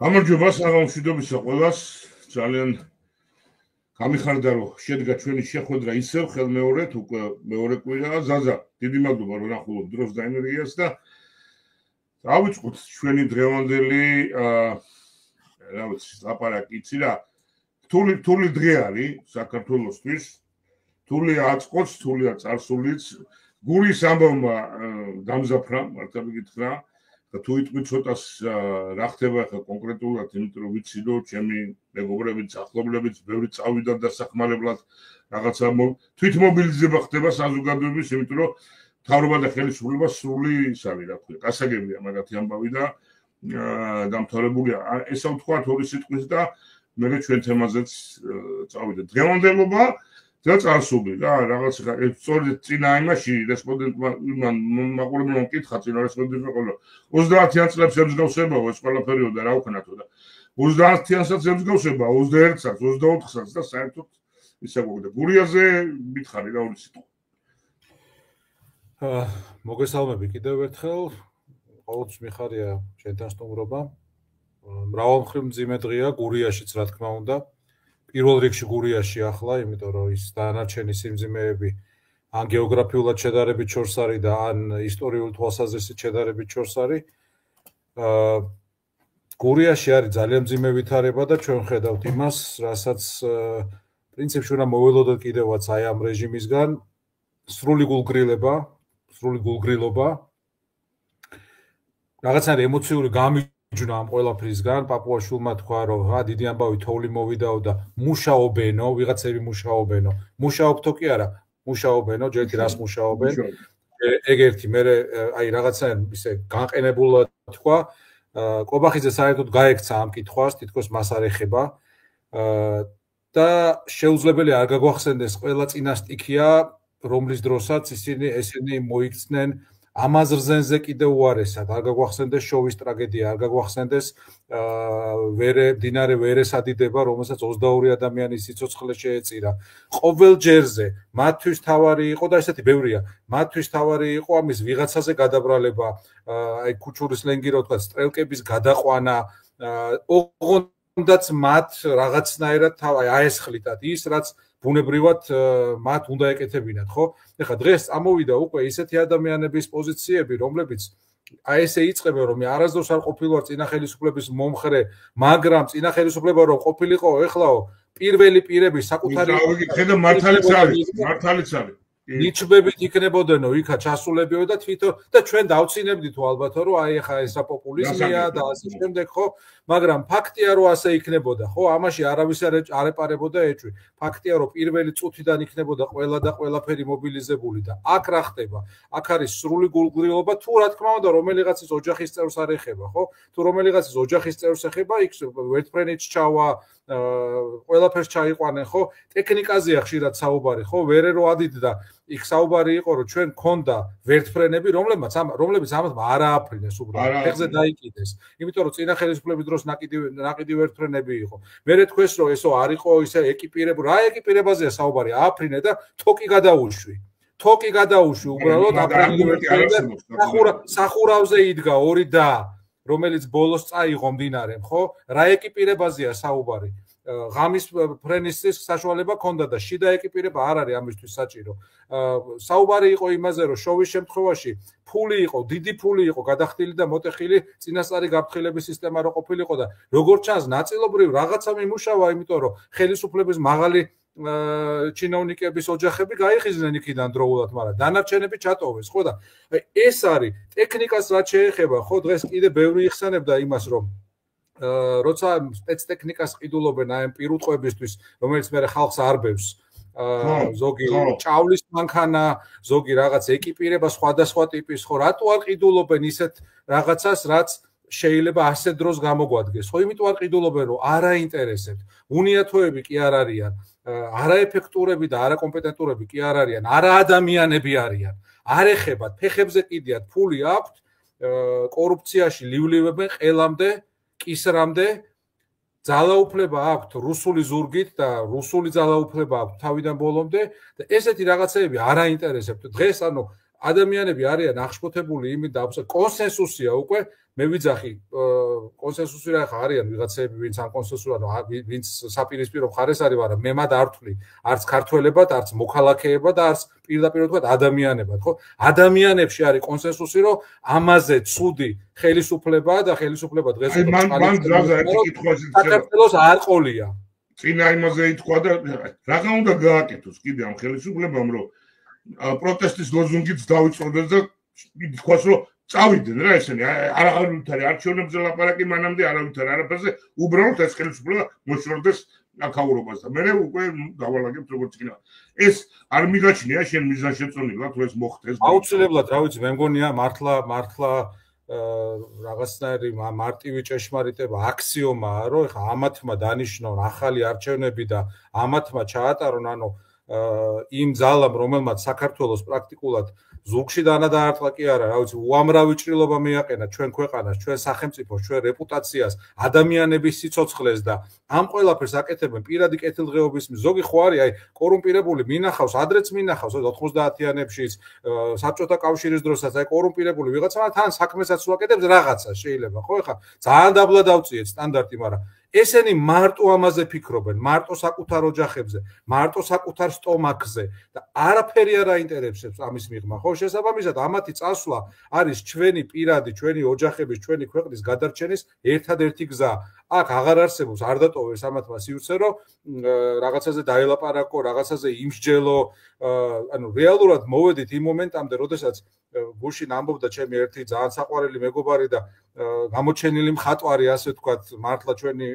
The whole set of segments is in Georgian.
გამარჯობა საღამოშვიდობისა ყველას ძალიან გამიხარდა რომ შედგა ჩვენი შეხვედრა ისევ ხელმეორედ უკვე მეორე კვირაა ზაზა დიდი მადლობა რომ ნახულობ დროს და ენერგიას და დავიწყოთ ჩვენი დღევანდელი რა ვიცი ლაპარაკი იცი რა რთული დღე არის საქართველოსთვის რთულია აწყოც რთულია წარსულიც გულის ამბავმა დამზაფრა მართლა მიგითხრა და თუ იტყვი ცოტას რა ხდება ხა კონკრეტულად იმიტომ რომ ვიცი რომ ჩემი მეგობრებიც ახლობლებიც ბევრი წავიდა დასახმარებლად რაღაცა თვითმობილიზება ხდება საზოგადოების იმიტომ რომ მთავრობა და ხელისუფლება სრული ის არის რა ქვია გასაგებია მაგათი ამბავი და დამთავრებულია ესა ვთქვათ ორი სიტყვის და მე ჩვენ თემაზეც წავიდეთ დღევანდელობა და წარსული რა რაღაც სწორედ წინა იმაში რესპონდენტმა იმან მაყურებელმა მკითხა წინა რესპონდენტმა ყოლა 30-იან წლებს ემსგავსებაო ეს ყველაფერიო და რა ვქნათო და 30-იანსაც ემსგავსება 21-საც 24-საც და საერთოდ ისა გვაქვს და გურიაზე მითხარი რა ორი სიტყვა მოგესალმები კიდევ ერთხელ ყოველთვის მიხარია შენთან სტუმრობა მრავალმხრივ მძიმე დღეა გურიაშიც რა თქმა უნდა პირველ რიგში გურიაში ახლა იმიტომ რომ ის დანარჩენი სიმძიმეები ან გეოგრაფიულად შედარებით შორს არის და ან ისტორიულ თვალსაზრისით შედარებით შორს არის გურიაში არის ძალიან მძიმე ვითარება და ჩვენ ხედავთ იმას რასაც პრინციპში უნდა მოველოდოთ კიდევაც აი ამ რეჟიმისგან სრული გულგრილობა რაღაცნაირი ემოციური ჯუნა ამ ყველაფრისგან პაპუაშვილმა თქვა რომ დიდი ამბავი თოვლი მოვიდაო და მუშაობენო ვიღაცები მუშაობთო კი არა მუშაობენო ჯერ რას მუშაობენ ეგ ერთი მე აი რაღაცნაირ ისე განყენებულად თქვა კობახიძე საერთოდ გაექცა ამ კითხვას თითქოს მას არ ეხება და შეუძლებელი არ გაგვახსენდეს ყველა წინასტიქია რომლის დროსაც ესენი მოიქცნენ ამაზრზენზე კიდევ უარესად არ გაგვახსენდეს შოვის ტრაგედია არ გაგვახსენდეს მდინარე ვერეს ადიდება რომელსაც 22 ადამიანის სიცოცხლე შეეწირა ყოველ ჯერზე მათთვის თავარი იყო და ესეთი ბევრია მათთვის თავარი იყო ამის ვიღაცაზე გადაბრალება აი ქუჩურის ლენგი რო თქვა სტრელკების გადაყვანა ოღონდაც მათ რაღაცნაირად აესხლიტათ ის რაც ბუნებრივად მათ უნდა ეკეთებინათ, ხო? ეხლა დღეს ამოვიდა უკვე ისეთი ადამიანების პოზიციები, რომლებიც აი ესე იწყებენ, რომ არასდროს არ ყოფილვარ წინა ხელისუფლების მომხრე, მაგრამ წინა ხელისუფლება რომ ყოფილიყო, ეხლაო პირველი პირები საკუთარი ხედა მართალიც არის. ნიჩბებით იქნებოდენო, იქა ჩასულებიო და თვითონ და ჩვენ დავცინებდით ალბათ რომ აი ეხა ესა პოპულიზმია და ასე შემდეგ, ხო? მაგრამ ფაქტია რომ ასე იქნებოდა, ხო? ამაში არავის არ ეპარებოდა ეჭვი. ფაქტია რომ პირველი წუთიდან იქნებოდა ყველა და ყველაფერი მობილიზებული და აქ რა ხდება? აქ არის სრული გულგრილობა თუ რა თქმა უნდა რომელიღაცის ოჯახის წევრს არ ეხება, ხო? თუ რომელიღაცის ოჯახის წევრს ეხება, იქ ვერტფრენიც ჩავა ყველაფერს ჩაიყვანენ, ხო? ტექნიკაზეა ხშირად საუბარი, ხო? ვერე რო ადიდდა იქ საუბარი იყო რომ ჩვენ გქონდა ვერტფრენები, რომლებიც ამათ არ ააფრინეს უბრალოდ, ფეხზე დაიკიდეს. იმიტომ რომ წინა ხელისუფლების დროს ნაკიდი ვერტფრენები იყო. მერე თქვეს რომ ესო არ იყო ისე ეკიპირება, რა ეკიპირებაზეა საუბარი, ააფრინე და თოკი გადაუშვი. თოკი გადაუშვი უბრალოდ აფრინე ვერტფრენები სახურავზე იდგა ორი და რომელიც ბოლოს წაიღო მდინარემ, ხო? რა ეკიპირებაზეა საუბარი. ღამის ფრენის საშუალება ქონდა და შიდა ეკიპირება არ არის ამისთვის საჭირო. საუბარი იყო იმაზე, რომ შოვის შემთხვევაში ფული იყო, დიდი ფული იყო გადახდილი და მოტეხილი წინასწარი გაფრთხილების სისტემა რო ყოფილიყო და როგორც ჩანს, ნაწილობრივ რაღაცა მიმუშავა, იმიტომ რომ ხელისუფლების მაღალი ჩინოვნიკების ოჯახები გაიხიზნენ იქიდან დროულად, მაგრამ დანარჩენები ჩატოვეს, ხო და ეს არის ტექნიკას რაც შეეხება, ხო დღეს კიდე ბევრი იხსენებდა იმას, რომ როცა სპეცტექნიკას ყიდულობენ აი ამ პირუტყვებისთვის, რომელიც მე ხალხს არბევს, ზოგი ჭავლის მანქანა, ზოგი რაღაც ეკიპირება სხვადასხვა ტიპის, ხო რატო არ ყიდულობენ ისეთ რაღაცას, რაც შეიძლება ასე დროს გამოგვადგეს, ხო იმიტომ არ ყიდულობენ, რომ არ აინტერესებთ. უნიათოები კი არ არიან, არაეფექტურები და არაკომპეტენტურები კი არ არიან, არაადამიანები არიან. არ ეხებათ, ფეხებზე კიდიათ, ფული აქვთ, კორუფციაში ლივლივებენ ყველამდე კისრამდე ძალაუფლება აქვთ რუსული ზურგით და რუსული ძალაუფლება აქვთ თავიდან ბოლომდე და ესეთი რაღაცეები არ აინტერესებთ. დღეს ანუ ადამიანები არიან აღშფოთებული იმით და კონსენსუსია უკვე მე ვიძახი კონსენსუსი რა ხა არიან ვიღაცები ვინც ამ კონსენსუსი ვინც საპირისპირო მხარეს არის მაგრამ მე მათ არ ვთვლი არც ქართველებად არც მოქალაქეებად და არც პირდაპირ ვთქვათ ადამიანებად ხო ადამიანებში არის კონსენსუსი რომ ამაზე ცუდი ხელისუფლებაა და ხელისუფლება დღეს მან ზაზა ერთი კითხვა საქართველოს არ ყოლია წინა იმაზე ითქვა და რაღა უნდა გააკეთოს კიდე ამ ხელისუფლებამ რომ პროტესტის ლოზუნგიც დავიწყდეს და ითქვას რომ წავიდნენ რა ესენი არავითარი არჩევნებზე ლაპარაკი მანამდე არავითარი არაფერზე უბრალოდ ეს ხელისუფლება მოშორდეს აქაურობას და მე უკვე დავალაგებთ როგორც იქნება ეს არ მიგაჩნია შენ მიზანშეწონილად თუ ეს მოხდეს აუცილებლად რა ვიცი მე მგონია მართლა რაღაცნაირი მარტივი ჭეშმარიტება აქსიომაა რომ ეხა ამათმა დანიშნონ ახალი არჩევნები და ამათმა ჩაატარონ ანუ იმ ძალამ რომელმაც საქართველოს პრაქტიკულად ზურგში დანადაარტყა კი არა რა ვიცი უამრავი ჭრილობა მიაყენა ჩვენ ქვეყანას ჩვენ სახელმწიფოს ჩვენ რეპუტაციას ადამიანების სიცოცხლეს და ამ ყველაფერს აკეთებენ პირადი კეთილდღეობის ზოგი ხო არის აი კორუმპირებული მინახავს ადრეც მინახავს 90-იანებში საბჭოთა კავშირის დროსაც აი კორუმპირებული ვიღაცა თან საქმესაც უაკეთებს რაღაცა შეიძლება ხო ეხა ძალიან დაბლა დავწიეთ სტანდარტი მაგრამ ესენი მარტო ამაზე ფიქრობენ, მარტო საკუთარ ოჯახებზე, მარტო საკუთარ სტომაქზე და არაფერი არ აინტერესებს ამის მიღმა. ხო, შესაბამისად, ამათი წასვლა არის ჩვენი პირადი, ჩვენი ოჯახების, ჩვენი ქვეყნის გადარჩენის ერთადერთი გზა. აქ აღარ არსებობს არ დატოვეს ამათმა სივრცე, რომ რაღაცაზე დაელაპარაკო, რაღაცაზე იმსჯელო, ანუ რეალურად მოვედით იმ მომენტამდე, როდესაც გუშინ ამბობდა ჩემი ერთი ძალიან საყვარელი მეგობარი და გამოჩენილი მხატვარი, ასე ვთქვათ, მართლა ჩვენი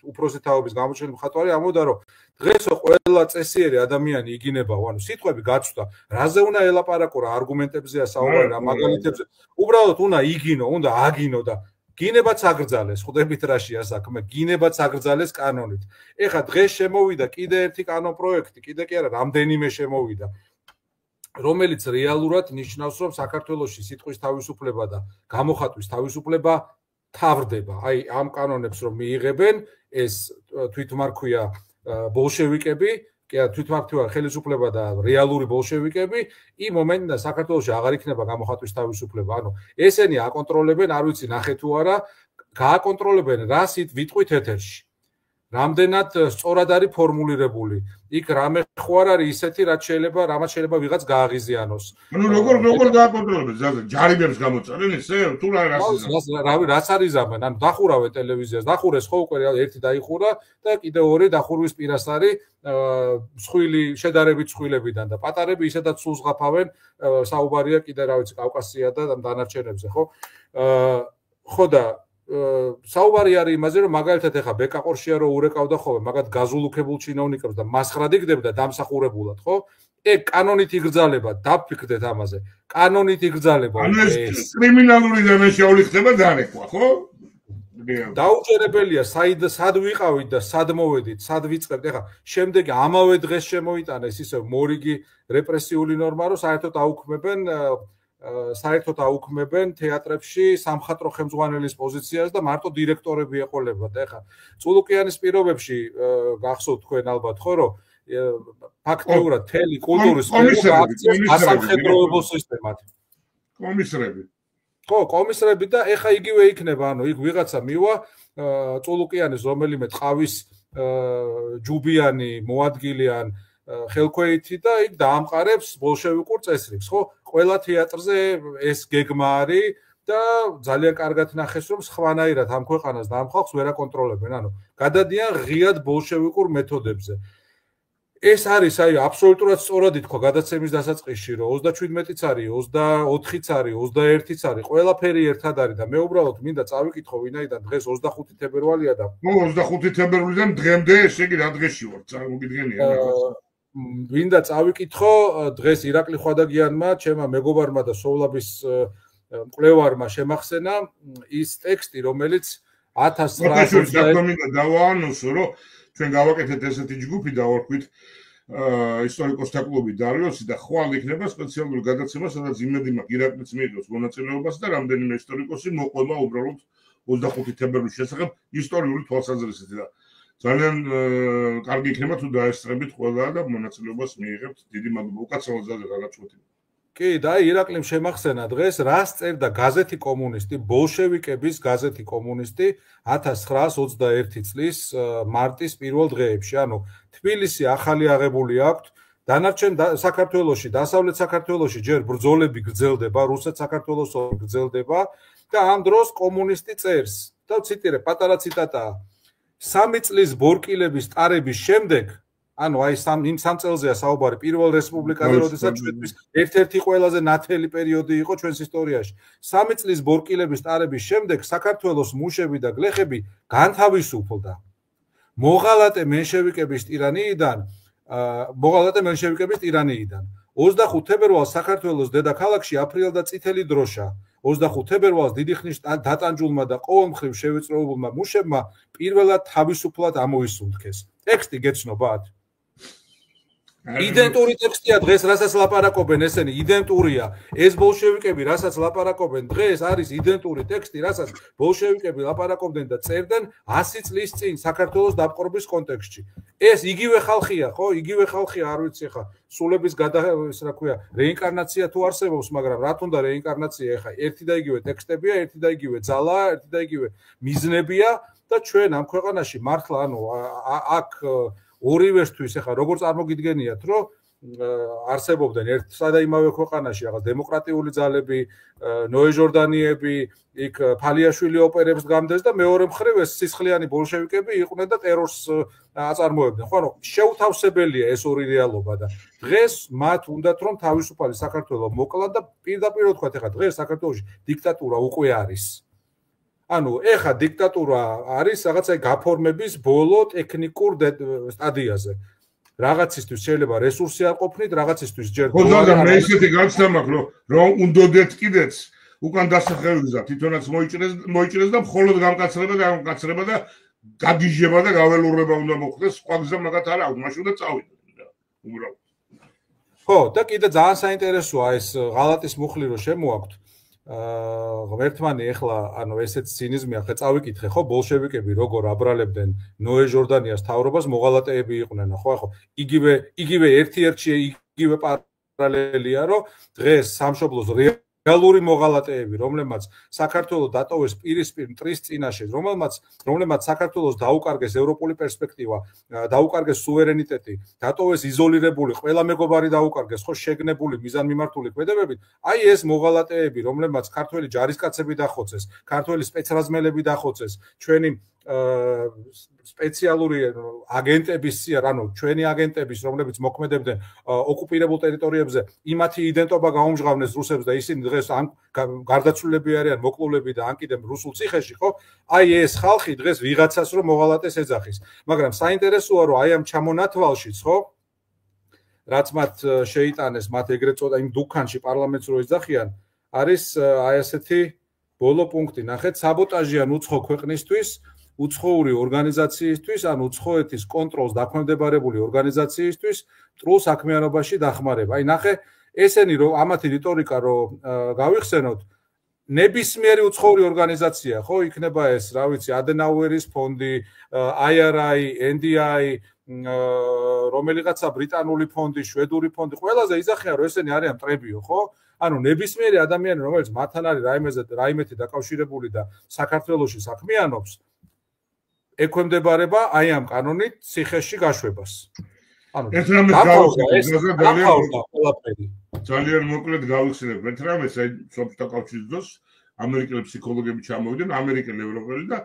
უფროსი თაობის გამოჩენილი მხატვარი ამბობდა, რომ დღესო ყველა წესიერი ადამიანი იგინებაო, ანუ სიტყვები გაცვდა, რაზე უნდა ელაპარაკო, რა არგუმენტებზეა საუბარი, რა მაგალითებზე. უბრალოდ უნდა იგინო, უნდა აგინო და გინებაც აგრძალეს, ხვდებით რაშია საქმე, გინებაც აგრძალეს კანონით. ეხა დღეს შემოვიდა კიდე ერთი კანონ პროექტი, კიდე კი არა, რამდენიმე შემოვიდა. რომელიც რეალურად ნიშნავს, რომ საქართველოში სიტყვის თავისუფლება და გამოხატვის თავისუფლება თავრდება. აი, ამ კანონებს რომ მიიღებენ, ეს თვითმარქვია ბოლშევიკები, თვითმარქვია ხელისუფლება და რეალური ბოლშევიკები, იმ მომენტიდან საქართველოში აღარ იქნება გამოხატვის თავისუფლება. ანუ ესენი აკონტროლებენ, არ ვიცი ნახე თუ არა, გააკონტროლებენ რას ვიტყვით ეთერში. რამდენად სწორად არის ფორმულირებული. იქ რამე ხო არ არის ისეთი, რაც შეიძლება ვიღაც გააღიზიანოს. ანუ როგორ გააკონტროლებენ? ჯარიმებს გამოწარენ ესე? თუ რაც არის ზამენ, ანუ დახურავენ ტელევიზიას, დახურეს ხო უკვე ერთი დაიხურა და კიდე ორი დახურვის პირას არის მსხვილი შედარებით მსხვილებიდან და პატარები ისედაც სულ ზღაფავენ, საუბარია კიდე რა ვიცი კავკასია და დანარჩენებზე, ხო? ხო და საუბარი არის იმაზე, რომ მაგალითად ეხა ბეკაყორშია რომ ურეკავდა ხოლმე, მაგათ გაზულუქებულ ჩინოვნიკებს და მასხრად იგდებდა დამსახურებულად, ხო? კანონით იგრძალება, დაფიქრდეთ ამაზე. კანონით იგრძალება. ანუ ეს კრიმინალური დანაშაული ხდება დანეკვა, ხო? დაუჯერებელია, სად ვიყავით და სად მოვედით, სად ვიწყებთ. ეხა შემდეგი ამავე დღეს შემოიტანეს ისე მორიგი რეპრესიული ნორმა, რომ საერთოდ აუქმებენ თეატრებში სამხატვრო ხელმძღვანელის პოზიციას და მარტო დირექტორები ეყოლებათ. ეხა წულუკიანის პირობებში გახსოვთ თქვენ ალბათ ხო, რომ ფაქტიურად თელი კულტურის სამხედროებო სისტემად. კომისრები. ხო, კომისრები და ეხა იგივე იქნება, ანუ იქ ვიღაცა მივა წულუკიანის რომელიმე ტყავის ჯუბიანი მოადგილე ან ხელქვეითი და იქ დაამყარებს ბოლშევიკურ წესრიგს, ხო? ყველა თეატრზე ეს გეგმა არის და ძალიან კარგად ნახეს, რომ სხვანაირად ამ ქვეყანას და ამ ხალხს ვერ აკონტროლებენ, ანუ გადადიან ღიად ბოლშევიკურ მეთოდებზე. ეს არის, აი, აბსოლუტურად სწორად ითქვა გადაცემის დასაწყისში, რომ 37-იც არის, 24-იც არის, 21-იც არის, ყველაფერი ერთად არის და მე უბრალოდ მინდა წავიკითხო, ვინაიდან დღეს 25 თებერვალია და 25 თებერვალიდან დღემდე, ესე იგი რა დღეში ვარ, წარმოგიდგენია რაღაცა. ვინდა წავიკითხო, დღეს ირაკლი ხვადაგიანმა, ჩემმა მეგობარმა და სოვლაბის მკვლევარმა შემახსენა ის ტექსტი, რომელიც 1900 დავაანონსო, რომ ჩვენ გავაკეთეთ ესეთი ჯგუფი და ვარქვით ისტორიკოსთა კლუბი დარიოსი და ხვალ იქნება სპეციალური გადაცემა, სადაც იმედი მაქვს ირაკლიც მიიღოს მონაწილეობას და რამდენიმე ისტორიკოსი მოყოლა უბრალოდ 25 თებერვლის შესახებ ისტორიული თვალსაზრისით და ძალიან კარგი იქნება თუ დაესწრებით ყველა და მონაწილეობას მიიღებთ. დიდი მადლობა. უკაცრავად ზაზე გადაწყვეტილი. კი, და ირაკლიმ შემახსენა დღეს რას წერდა გაზეთი კომუნისტი, ბოლშევიკების გაზეთი კომუნისტი 1921 წლის მარტის პირველ დღეებში. ანუ თბილისი ახალი აღებული აქვს, დანარჩენ საქართველოში, დასავლეთ საქართველოში ჯერ ბრძოლები გრძელდება, რუსეთ საქართველოს გრძელდება და ამ დროს კომუნისტი წერს. და ციტირებ, პატარა ციტატაა. 3 წლის ბორკილების ტარების შემდეგ, ანუ აი იმ 3 წელზეა საუბარი პირველ რესპუბლიკაზე, როდესაც ჩვენთვის ერთ-ერთი ყველაზე ნათელი პერიოდი იყო ჩვენს ისტორიაში. 3 წლის ბორკილების ტარების შემდეგ საქართველოს მუშები და გლეხები განთავისუფლდა. მოღალატე მენშევიკების ტირანიიდან 25 თებერვალს საქართველოს დედაქალაქში აფრიელ და წითელი დროშა 25 თებერვალს დიდი ხნის დატანჯულმა და ყოველმხრივ შევიწროებულმა მუშებმა პირველად თავისუფლად ამოისუნთქეს. ტექსტი გეცნობათ? იდენტური ტექსტია დღეს, რასაც ლაპარაკობენ ესენი, იდენტურია. ეს ბოლშევიკები, რასაც ლაპარაკობენ დღეს, არის იდენტური ტექსტი, რასაც ბოლშევიკები ლაპარაკობდნენ და წერდნენ 100 წლის წინ საქართველოს დაპყრობის კონტექსტში. ეს იგივე ხალხია, ხო? იგივე ხალხია, არ ვიცი ხა, სულების რეინკარნაცია თუ არსებობს, მაგრამ რა თუნდა რეინკარნაცია, ეხა ერთი და იგივე ტექსტებია, ერთი და იგივე ძალაა, ერთი და იგივე მიზნებია და ჩვენ ამ ქვეყანაში მართლა, ანუ აქ ორივესთვის ეხა როგორ წარმოგიდგენიათ, რომ არსებობდნენ ერთსა და იმავე ქვეყანაში რაღაც დემოკრატიული ძალები, ნოე ჟორდანიები, იქ ფალიაშვილი ოპერებს გამდეს და მეორე მხრივ ეს სისხლიანი ბოლშევიკები იყვნენ და ტერორს აწარმოებდნენ. ხო, ანუ შეუთავსებელია ეს ორი რეალობა და დღეს მათ უნდათ რომ თავისუფალი საქართველო მოკლა და პირდაპირ ვთქვათ, ეხა დღეს საქართველოში დიქტატურა უკვე არის. ანუ ეხა დიქტატურა არის რაღაცა გაფორმების ბოლო ტექნიკურ სტადიაზე. რაღაცისთვის შეიძლება რესურსი არ ყოფნით, რაღაცისთვის ჯერ ხო, და მე ისეთი განცდა მაქვს, რომ უნდოდეთ კიდეც უკან დასახელდა, თვითონაც მოიჭრეს და მხოლოდ გამკაცრება და გაგიჟება და გაველურება უნდა მოხდეს, სხვა გზა მაგათ არ აქვს, მაშინ უნდა წავიდეთ უბრალოდ. ხო, და კიდე ძალიან საინტერესოა ეს ღალატის მუხლი რომ შემოაქვთ. ღმერთმანი ეხლა ანუ ესეც ცინიზმია, ხე წავიკითხე, ხო, ბოლშევიკები როგორ აბრალებდნენ ნოე ჟორდანიას თავრობას, მოღალატეები იყვნენ, ხო, იგივე ერთ-ერთში იგივე პარალელია, რომ დღეს სამშობლოს რეალური მოღალატეები, რომლებმაც საქართველოს დატოვეს პირისპირ მტრის წინაშე, რომლებმაც საქართველოს დაუკარგეს ევროპული პერსპექტივა, დაუკარგეს სუვერენიტეტი, დატოვეს იზოლირებული, ყველა მეგობარი დაუკარგეს, ხო, შეგნებული მიზანმიმართული ქმედებებით, აი ეს მოღალატეები, რომლებმაც ქართველი ჯარისკაცები დახოცეს, ქართველი სპეცრაზმელები დახოცეს, ჩვენი სპეციალური აგენტების სიარ, ანუ ჩვენი აგენტების, რომლებიც მოქმედებდნენ ოკუპირებულ ტერიტორიებზე, იმათი იდენტობა გაუმჟღავნეს რუსებს და ისინი დღეს ან გარდაცვლილები არიან, მოკლულები და ან კიდევ რუსულ ციხეში, ხო? აი ეს ხალხი დღეს ვიღაცას რომ მოღალატეს ეძახის. მაგრამ საინტერესოა, რომ აი ამ ჩამონათვალშიც, ხო? რაც მათ შეიტანეს, მათ ეგრეთ წოდა იმ დუქანში პარლამენტს რო ეძახიან, არის აი ესეთი ბოლო პუნქტი. ნახეთ, საბოტაჟიან უცხო ქვეყნისთვის, უცხოური ორგანიზაციისთვის, ან უცხოეთის კონტროლს დაქვემდებარებული ორგანიზაციისთვის მტრულ საქმიანობაში დახმარება. აი ნახე, ესენი რომ ამათი რიტორიკა რომ გავიხსენოთ, ნებისმიერი უცხოური ორგანიზაცია, ხო, იქნება ეს, რა ვიცი, ადენაუერის ფონდი, IRI, NDI, რომელიღაცა ბრიტანული ფონდი, შვედური ფონდი, ყველაზე იძახიან რომ ესენი არიან მტრებიო, ხო? ანუ ნებისმიერი ადამიანი, რომელიც მათთან არის რაიმეთი დაკავშირებული და საქართველოში საქმიანობს, ექვემდებარება აი ამ კანონით ციხეში გაშვებას. ანუ ძალიან მოკლედ გავიხსენებ, მე თრამეს აი სოფთა კავშირის დროს ამერიკელი ფსიქოლოგები ჩამოვიდნენ, ამერიკელი, ევროპელი და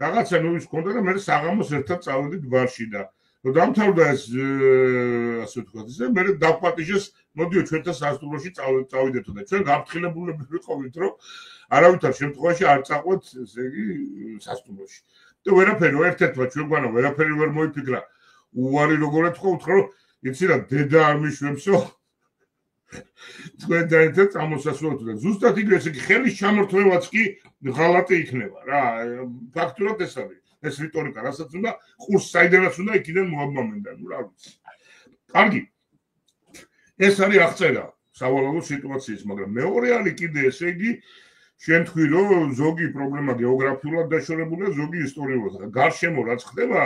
რაღაცა ნუის ჰქონდა და მე საღამოს ერთად წავედით ბარში და რომ დამთავრდა ეს ასე ვთქვათ, ისე მე დაპატიჟეს, მოდიო ჩვენთან სასტუმროში წავიდეთო და ჩვენ გაფრთხილებულები ვიყავით, რომ არავითარ შემთხვევაში არ წაყვეთ, ესე იგი, სასტუმროში. და ვერაფერი ერთ-ერთმა ჩვენგვანა ვერაფერი ვერ მოიფიქრა. უარი როგორ ეთქვა, უთხრა რომ იცი რა, დედა არ მიშვებსო. თქვენ დაერთეთ წამოსასვლელად და ზუსტად იგივე ესე იგი ხელის ჩამორთმევაც კი ღალატი იქნება რა. ფაქტურად ეს არის. ეს რიტორიკა, რასაც უნდა ყურს საიდანაც უნდა იქიდან მოაბმამენდა, ნუ რა ვიცი. კარგი. ეს არის აღწერა სავალალო სიტუაციის, მაგრამ მეორე არის კიდე ესე იგი შენ თქვი რომ ზოგი პრობლემა გეოგრაფიულად დაშორებულია, ზოგი ისტორიულად. გარშემო რაც ხდება,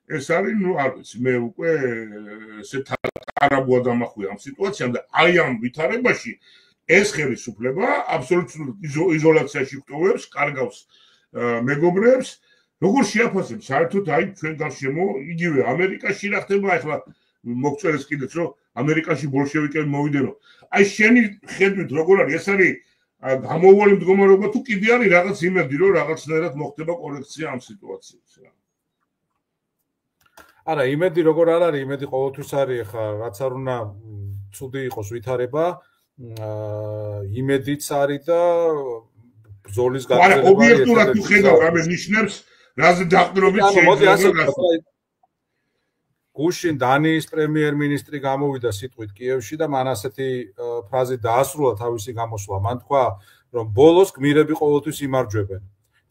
ეს არის, ნუ არ ვიცი, მე უკვე ესე არაბუა დამახვია ამ სიტუაციამ და აი ამ ვითარებაში ეს ხელისუფლება აბსოლუტურად იზოლაციაში გტოვებს, კარგავს მეგობრებს, როგორ შეაფასებს საერთოდ აი ჩვენ გარშემო იგივე ამერიკაში რა ხდება ახლა მოგწერეს კიდეც რომ ამერიკაში ბოლშევიკები მოვიდენო. აი შენი ხედვით როგორ არის? ეს არის გამოუვალი მდგომარეობა თუ კიდე არის რაღაც იმედი რომ რაღაცნაირად მოხდება კორექცია ამ სიტუაციას რა? არა, იმედი როგორ არ არის, იმედი ყოველთვის არის, ხა რაც არ უნდა ცუდი იყოს ვითარება, იმედიც არის და ბრძოლის გაგრძელება. არა, ობიექტურად თუ ხედავ რამე ნიშნებს, რაზე დაყრდნობით შეიძლება. გუშინ დანიის პრემიერ-მინისტრი გამოვიდა სიტყვით კიევში და მან ასეთი ფრაზი დაასრულა თავისი გამოსვლა. მან თქვა, რომ ბოლოს გმირები ყოველთვის იმარჯვებენ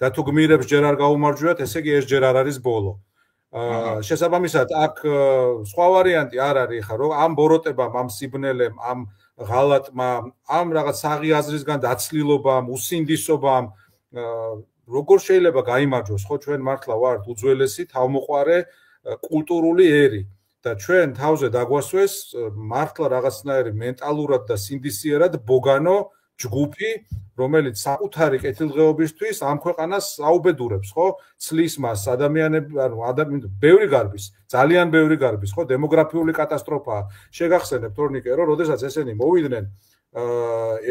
და თუ გმირებს ჯერ არ გაუმარჯვებთ, ესე იგი ეს ჯერ არ არის ბოლო. შესაბამისად, აქ სხვა ვარიანტი არ არის ხა, რომ ამ ბოროტებამ, ამ სიბნელემ, ამ ღალატმა, ამ რაღაც საღი აზრისგან დაცლილობამ, უსინდისობამ როგორ შეიძლება გაიმარჯვოს, ხო ჩვენ მართლა ვართ უძველესი თავმოყარე კულტურული ერი და ჩვენ თავზე დაგვასვეს მართლა რაღაცნაირი მენტალურად და სინდისიერად ბოგანო ჯგუფი, რომელიც საკუთარი კეთილდღეობისთვის ამ ქვეყანას აუბედურებს, ხო? ცლის მას ადამიანები, ანუ ბევრი გარბის, ძალიან ბევრი გარბის, ხო? დემოგრაფიული კატასტროფაა. შეგახსენებთ თორნიკე, რომ როდესაც ესენი მოვიდნენ,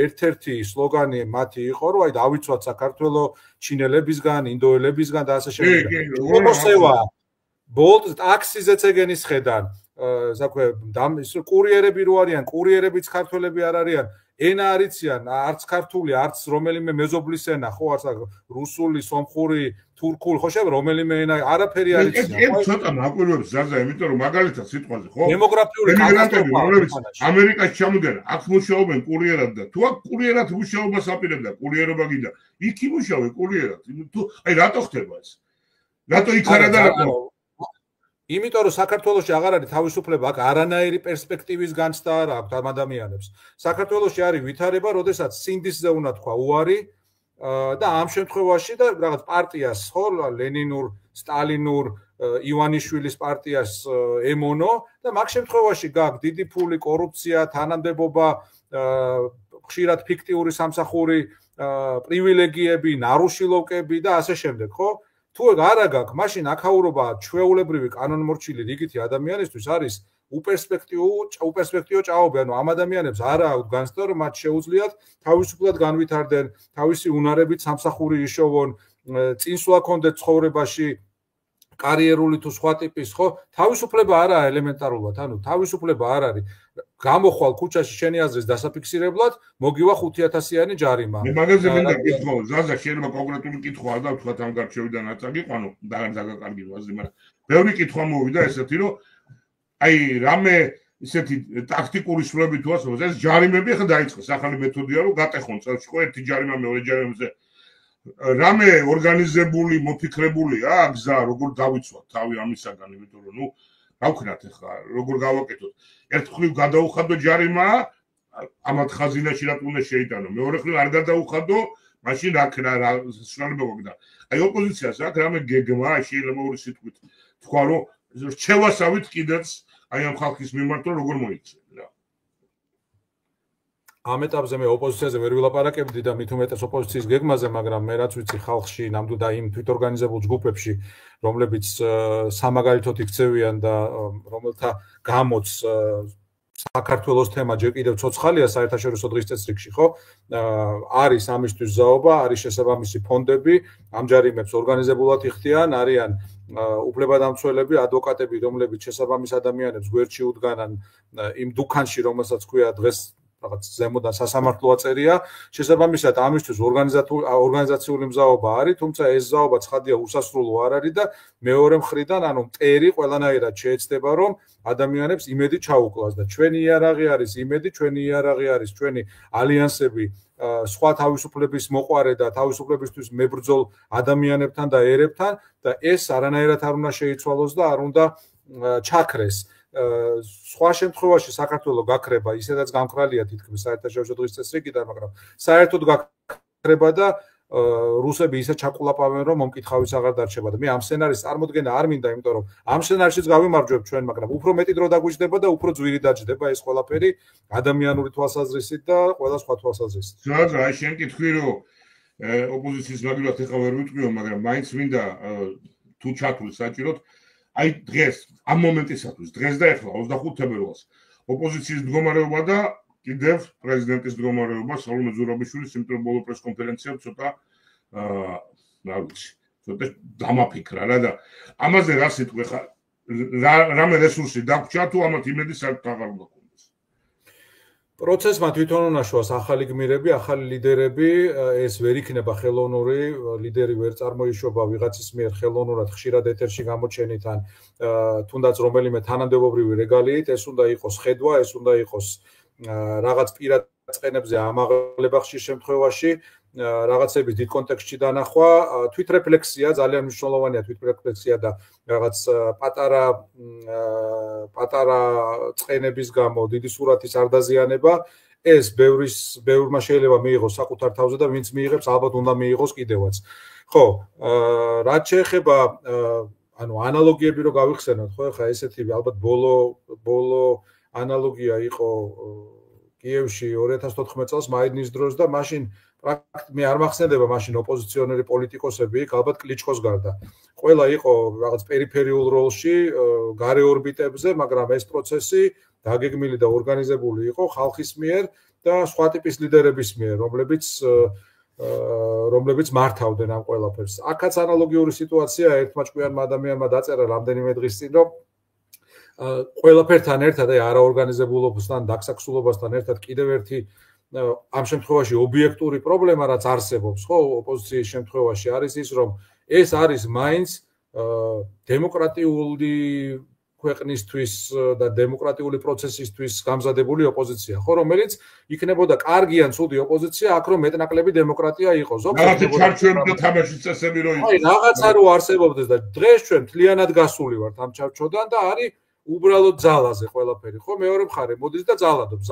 ერთ-ერთი სლოგანი მათი იყო, რომ აი დავიცვათ საქართველო ჩინელებისგან, ინდოელებისგან და ასე შემდეგ. პროფესევა ბოლტ ტაქსიზეც ეგენის ხედან, საქვე კურიერები რო არიან, კურიერებიც ქართველები არ არიან. ენა არიციან, არც ქართული, არც რომელიმე მეზობლის ენა, ხო, არც რუსული, სომხური, თურქული, ხო შეიძლება რომელიმე ენა არაფერი არიციან. ეს ცოტა მაკვირვებს ზარზა, იმიტომ რომ მაგალითად სიტყვაზე, ხო? დემოგრაფიული კატასტროფა, რომლებიც ამერიკაში ჩამოდიან, აქ მუშაობენ კურიერად და თუ აქ კურიერად მუშაობას აპირებდა, კურიერობა გინდა, იქ იმუშავე კურიერად. თუ აი რატო ხდება ეს? რატო იქ არა და რატო? იმიტომ რომ საქართველოში აღარ არის თავისუფლება, აქ არანაირი პერსპექტივის განცდა არ აქვს ამ ადამიანებს. საქართველოში არის ვითარება, როდესაც სინდისზე უნდა თქვა უარი და ამ შემთხვევაში და რაღაც პარტიას, ხო, ლენინურ, სტალინურ, ივანიშვილის პარტიას ემონო და მაგ შემთხვევაში გაქვს დიდი ფული, კორუფცია, თანამდებობა, ხშირად ფიქტიური სამსახური, პრივილეგიები, ნარუშილოვკები და ასე შემდეგ, ხო? თუ არა გაქვს, მაშინ აქაურობა ჩვეულებრივი კანონმორჩილი რიგითი ადამიანისთვის არის უპერსპექტივო ჭაობი, ანუ ამ ადამიანებს არ აქვს განცდა, რომ მათ შეუძლიათ თავისუფლად განვითარდნენ, თავისი უნარებით სამსახური იშოვონ, წინსვლა ჰქონდეთ ცხოვრებაში, კარიერული თუ სხვა ტიპის, ხო? თავისუფლება არაა ელემენტარულად, ანუ თავისუფლება არ არის. გამოხვალ ქუჩაში შენი აზრის დასაფიქსირებლად, მოგივა 5000-იანი ჯარიმა. მე მაგაზე მინდა კითხო, ზაზა შეიძლება კონკრეტული კითხვა არ დავთქვა ამ გარჩევიდან აწაგიყვანო, დაგაკარგილო აზრი, მაგრამ ბევრი კითხვა მოვიდა ესეთი, რომ აი რამე ისეთი ტაქტიკური სვლები თუ ასე, ეს ჯარიმები ახლა დაიწყეს, ახალი მეთოდია რომ გატეხონ წელში ხო ერთი ჯარიმა მეორე ჯარიმებზე. რამე ორგანიზებული, მოფიქრებულია გზა, როგორ დავიცვათ თავი ამისაგან, იმიტომ რომ ნუ გავქნათ ახლა, როგორ გავაკეთოთ. ერთ ხრივ გადაუხადო ჯარიმა, ამათ ხაზინაში რა უნდა შეიტანო. მეორე ხრივ არ გადაუხადო, მაშინ რა საშუალება გვაქვს. აი ოპოზიციას აქვს რამე გეგმა, შეიძლება ორი სიტყვით თქვა, რომ რჩევასავით კიდეც აი ამ ხალხის მიმართ როგორ მოიქცენ რა. ამ ეტაპზე მე ოპოზიციაზე ვერ ვილაპარაკებდი და მით უმეტეს ოპოზიციის გეგმაზე, მაგრამ მე რაც ვიცი ხალხში, ნამდვილად იმ თვითორგანიზებულ ჯგუფებში, რომლებიც სამაგალითოდ იქცევიან და რომელთა გამოც საქართველოს თემა ჯერ კიდევ ცოცხალია საერთაშორისო დღის წესრიგში, ხო? არის ამისთვის ზაობა, არის შესაბამისი ფონდები, ამ ჯარიმებს ორგანიზებულად იხდიან, არიან უფლებადამცველები, ადვოკატები, რომლებიც შესაბამის ადამიანებს გვერდში უდგანან იმ დუქანში, რომელსაც ქვია დღეს რაღაც ზემოდან სასამართლო აწერია, შესაბამისად ამისთვის ორგანიზაციული მზაობა არის, თუმცა ეს ზაობა ცხადია უსასრულო არ არის და მეორე მხრიდან, ანუ მტერი ყველანაირად შეეცდება, რომ ადამიანებს იმედი ჩაუკლას და ჩვენი იარაღი არის იმედი, ჩვენი იარაღი არის ჩვენი ალიანსები, სხვა თავისუფლების მოყვარე და თავისუფლებისთვის მებრძოლ ადამიანებთან და ერებთან და ეს არანაირად არ უნდა შეიცვალოს და არ უნდა ჩაქრეს. სხვა შემთხვევაში საქართველოს გაქრება ისედაც გამქრალია თითქმის საერთაშორისო დღის წესრიგიდან, მაგრამ საერთოდ გაქრება და რუსები ისე ჩაკულაპავენ, რომ მომკითხავიც აღარ დარჩება და მე ამ სცენარის წარმოდგენა არ მინდა, იმიტომ რომ ამ სცენარშიც გავიმარჯვებ ჩვენ, მაგრამ უფრო მეტი დრო დაგვიჯდება და უფრო ძვირი დაჯდება ეს ყველაფერი ადამიანური თვალსაზრისით და ყველა სხვა თვალსაზრისით. ზოგადად, აი შენ კითხვი რომ ოპოზიციის მაგალითად ეხა ვერ ვიტყვიო, მაგრამ მაინც მინდა თუ ჩათვლი საჭიროდ, აი დღეს, ამ მომენტისათვის, დღეს და ეხლა 25 თებერვალს ოპოზიციის მდგომარეობა და კიდევ პრეზიდენტის მდგომარეობა სალომე ზურაბიშვილის იმიტომ ბოლო პრესკონფერენციამ ცოტა რა ვიცი, ცოტა დამაფიქრა რა და ამაზე რა სიტყვი ხა რამე რესურსი დაგვრჩა თუ ამათ იმედი საერთოდ აღარ უნდა გქონდეს. პროცესმა თვითონ უნაშოას ახალი გმირები, ახალი ლიდერები, ეს ვერ იქნება ხელოვნური, ლიდერი ვერ წარმოიშობა ვიღაცის მიერ ხელოვნურად ხშირად ეთერში გამოჩენით ან თუნდაც რომელიმე თანამდებობრივი რეგალიით, ეს უნდა იყოს ხედვა, ეს უნდა იყოს რაღაც პირად წყენებზე ამაღლება ხშირ შემთხვევაში, რაღაცების დიდ კონტექსტში დანახვა, თვითრეფლექსია, ძალიან მნიშვნელოვანია თვითრეფლექსია და რაღაც პატარა წყენების გამო დიდი სურათის არ დაზიანება, ეს ბევრმა შეიძლება მიიღოს საკუთარ თავზე და ვინც მიიღებს, ალბათ უნდა მიიღოს კიდევაც. ხო, რაც შეეხება ანუ ანალოგიები რო გავიხსენოთ, ხო, ხა ესეთი ალბათ ბოლო ანალოგია იყო კიევში 2014 წელს მაიდნის დროს და მაშინ მე არ მახსენდება მაშინ ოპოზიციონერი პოლიტიკოსები იქ ალბათ კლიჩკოს გარდა. ყველა იყო რაღაც პერიფერიულ როლში, გარე ორბიტებზე, მაგრამ ეს პროცესი დაგეგმილი და ორგანიზებული იყო ხალხის მიერ და სხვა ტიპის ლიდერების მიერ, რომლებიც მართავდნენ ამ ყველაფერს. აქაც ანალოგიური სიტუაცია ერთმა ჭკვიანმა ადამიანმა დაწერა რამდენიმე დღის წინ, რომ ყველაფერთან ერთად აი არაორგანიზებულობასთან, დაგსაქსულობასთან ერთად კიდევ ერთი ამ შემთხვევაში ობიექტური პრობლემა რაც არსებობს, ხო, ოპოზიციის შემთხვევაში არის ის, რომ ეს არის მაინც დემოკრატიული ქვეყნისთვის და დემოკრატიული პროცესისთვის გამზადებული ოპოზიცია, ხო, რომელიც იქნებოდა კარგი ან ცუდი ოპოზიცია, აქ რომ მეტნაკლები დემოკრატია იყოს. რაღაც ჩარჩოები და თამაშის წესები რო იყოს. აი, რაღაცა რო არსებობდეს და დღეს ჩვენ მთლიანად გასული ვართ ამ ჩარჩოდან და არის უბრალოდ ძალაზე ყველაფერი, ხო, მეორე მხარე მოდის და ძალადობს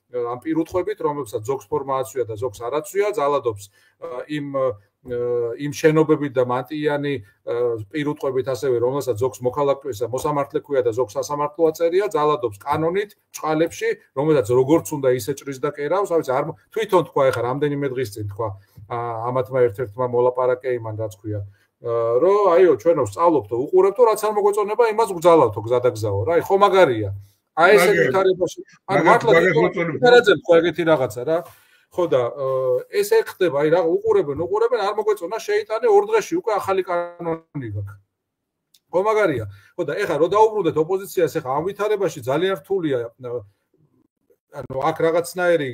ამ პირუტყვებით, რომელსაც ზოგს ფორმა აცვია და ზოგს არ აცვია, ძალადობს იმ შენობებით და მანტიანი პირუტყვებით ასევე, რომელსაც ზოგს მოქალაქეა, მოსამართლე ქვია და ზოგს სასამართლო აწერია, ძალადობს კანონით, ჭყალებში, რომელსაც როგორც უნდა ისე ჭრის და კერავს, ავიც არ თვითონ თქვა ეხა რამდენიმე დღის წინ თქვა ამათმა ერთ-ერთმა მოლაპარაკე იმან რაც ქვია რომ აიო ჩვენო სწავლობთო, უყურებთო, რაც არ მოგვეწონება, იმას გძალავთო, გზადაგზაო რა, ხო მაგარია. აი ესე ვითარებაში, ან მართლა ვიწერაძემ ხო ეგეთი რაღაცა რა. ხო და ესე ხდება, აი რა უყურებენ, არ მოგვეწონა, შეიტანე 2 დღეში უკვე ახალი კანონი გაქვს. ხო მაგარია. ხო და ეხლა რო დაუბრუნდეთ ოპოზიციას, ეხლა ამ ვითარებაში ძალიან რთულია. ანუ აქ რაღაცნაირი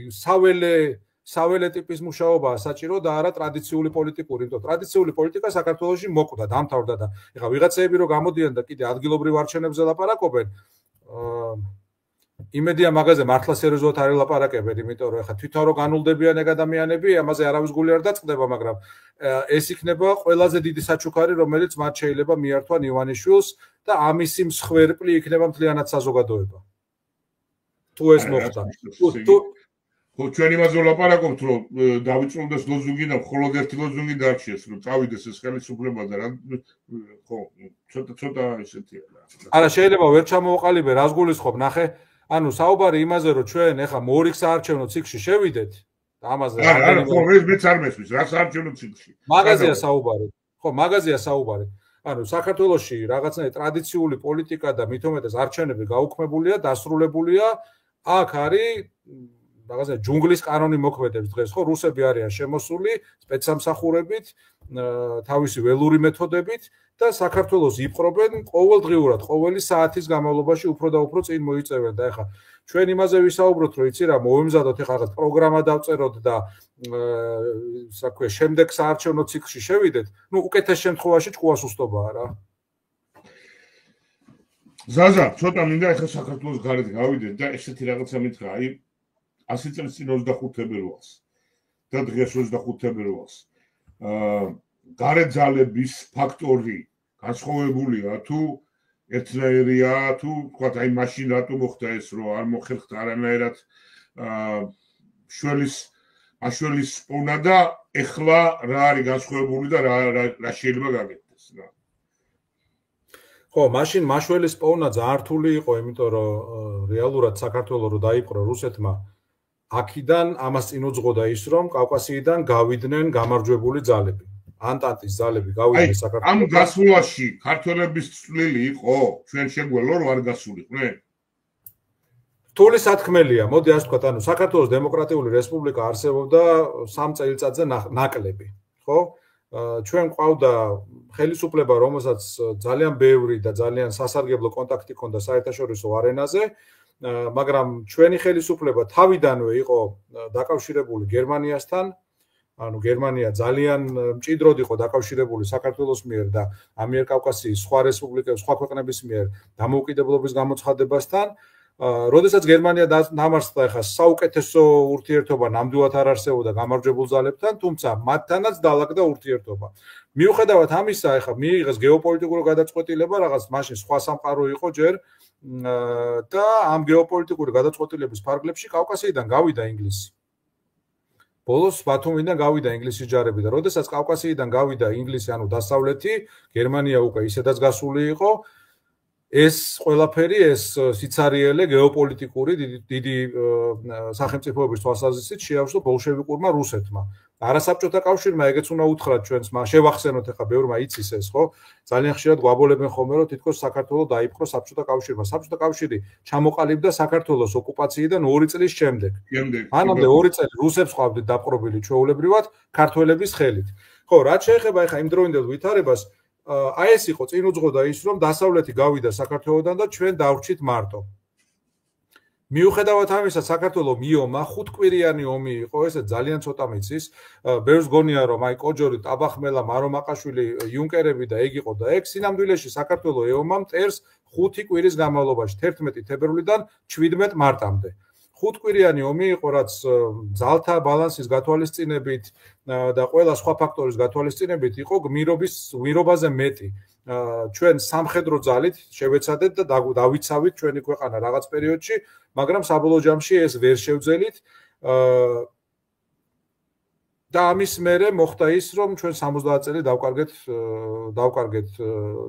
საველე ტიპის მუშაობაა საჭირო და არა ტრადიციული პოლიტიკური, იმიტომ ტრადიციული პოლიტიკა საქართველოში მოკვდა, დამთავრდა და ეხლა ვიღაცები რო გამოდიან და კიდე ადგილობრივ არჩევნებზე ლაპარაკობენ, იმედია მაგაზე მართლა სერიოზულად არ ელაპარაკებენ, იმიტომ რომ ეხლა თვითონ რო განულდებიან ეგ ადამიანები, ამაზე არავის გული არ დაწყდება, მაგრამ ეს იქნება ყველაზე დიდი საჩუქარი, რომელიც მათ შეიძლება მიართვან ივანიშვილს და ამისი მსხვერპლი იქნება მთლიანად საზოგადოება. თუ ეს მოხდა. ხო, ჩვენ იმაზე ვლაპარაკობთ, რომ დავიწრუნდეს ლოზუნგი და მხოლოდ ერთი ლოზუნგი დარჩეს, რომ წავიდეს ეს ხელისუფლება და რა ხო, ცოტა ისეთია რა. არა, შეიძლება ვერ ჩამოვყალიბე, რას გულისხმობ, ნახე, ანუ საუბარი იმაზე, რომ ჩვენ ეხლა მორიგ საარჩევნო ციკლში შევიდეთ და ამაზე არა, ხო, მეც არ მესმის, რა საარჩევნო ციკლში. მაგაზია საუბარი. ხო, მაგაზია საუბარი. ანუ საქართველოში რაღაცნაირი ტრადიციული პოლიტიკა და მით უმეტეს არჩევნები გაუქმებულია, დასრულებულია, აქ არის რაღაცა ჯუნგლის კანონი მოქმედებს დღეს, ხო, რუსები არიან შემოსული სპეცსამსახურებით, თავისი ველური მეთოდებით და საქართველოს იპყრობენ ყოველდღიურად, ყოველი საათის განმავლობაში უფრო და უფრო წინ მოიწევენ და ეხლა ჩვენ იმაზე ვისაუბროთ, რომ იცი რა, მოვემზადოთ ეხლა რაღაც პროგრამა დავწეროთ და საქვე შემდეგ საარჩევნო ციკლში შევიდეთ, ნუ უკეთეს შემთხვევაში ჭკუას უსტობაა რა. ზაზა, ცოტა მინდა ეხლა საქართველოს გარეთ გავიდეთ და ესეთი რაღაცა მითხრა, აი 100 წელს წინ 25 თებერვალს და დღეს 25 თებერვალს გარეთ ძალების ფაქტორი განსხვავებულია თუ ერთნაირია თუ თქვათ აი მაშინ რატო მოხდა ეს რომ არ მოხერხდა არანაირად შველის მაშველის პოვნა და ეხლა რა არის განსხვავებული და რა შეიძლება გაკეთდეს რა. ხო, მაშინ მაშველის პოვნა ძალიან რთული იყო, იმიტომ რომ რეალურად საქართველოს რო დაიპყრო რუსეთმა, აქედან ამას წინ უძღოდა ის, რომ კავკასიიდან გავიდნენ გამარჯვებული ძალები. ანტანტის ძალები გავიდნენ საქართველოს. ამ გასვლაში ქართველების წვლილი იყო, ჩვენ შეგველო რომ არ გასულიყვნენ? რთული სათქმელია, მოდი ასე ვთქვათ, ანუ საქართველოს დემოკრატიული რესპუბლიკა არსებობდა 3 წელიწადზე ნაკლები, ხო? ჩვენ ყავდა ხელისუფლება, რომელსაც ძალიან ბევრი და ძალიან სასარგებლო კონტაქტი ჰქონდა საერთაშორისო არენაზე, მაგრამ ჩვენი ხელისუფლება თავიდანვე იყო დაკავშირებული გერმანიასთან, ანუ გერმანია ძალიან მჭიდროდ იყო დაკავშირებული საქართველოს მიერ და ამიერკავკასიის სხვა რესპუბლიკების, სხვა ქვეყნების მიერ დამოუკიდებლობის გამოცხადებასთან. როდესაც გერმანია დამარცხდა, ახლა საუკეთესო ურთიერთობა ნამდვილად არ არსებობდა გამარჯვებულ ძალებთან, თუმცა მათთანაც დაალაგდა ურთიერთობა. მიუხედავად ამისა, ახლა მიიღეს გეოპოლიტიკური გადაწყვეტილება, რაღაც მაშინ სხვა სამყარო იყო ჯერ და ამ გეოპოლიტიკური გადაწყვეტილების ფარგლებში კავკასიიდან გავიდა ინგლისი. ბოლოს ბათუმიდან გავიდა ინგლისის ჯარები და როდესაც კავკასიიდან გავიდა ინგლისი, ანუ დასავლეთი, გერმანია უკვე ისედაც გასული იყო. ეს ყველაფერი, ეს სიცარიელე გეოპოლიტიკური დიდი სახელმწიფოების თვალსაზრისით შეავშვა ბოლშევიკურმა რუსეთმა. არასაბჭოთა კავშირმა ეგეც უნდა უთხრათ ჩვენს შევახსენოთ, ახლა ბევრმა იცის ეს, ხო? ძალიან ხშირად გვაბოლებენ ხოლმე, რომ თითქოს საქართველოს დაიპყრო საბჭოთა კავშირმა. საბჭოთა კავშირი ჩამოყალიბდა საქართველოს ოკუპაციიდან 2 წლის შემდეგ. მანამდე 2 წელი რუსებს ყავდით დაპყრობილი ჩვეულებრივად ქართველების ხელით. ხო, რაც შეეხება ახლა იმ დროინდელ ვითარებას, აი ეს იყო წინ უძღოდა ის, რომ დასავლეთი გავიდა საქართველოსთან და ჩვენ დავრჩით მარტო. მიუხედავად ამისა, საქართველოს მიომა 5 კვირიანი ომი იყო, ესე ძალიან ცოტა მიცის. ბევრს გონია, რომ აი კოჯორი, ტაბახმელა, მარომაყაშვილი, იუნკერები და ეგ იყო და ეგ სინამდვილეში საქართველოს ეომა მტერს 5 კვირის განმავლობაში, 11 თებერვლიდან 17 მარტამდე. 5 კვირიანი ომი იყო, რაც ძალთა ბალანსის გათვალისწინებით და ყველა სხვა ფაქტორის გათვალისწინებით იყო გმირობაზე მეტი. ჩვენ სამხედრო ძალით შევეცადეთ და დავიცავით ჩვენი ქვეყანა რაღაც პერიოდში, მაგრამ საბოლოო ჯამში ეს ვერ შევძელით. და ამის მერე მოხდა ის, რომ ჩვენ 70 წელი დავკარგეთ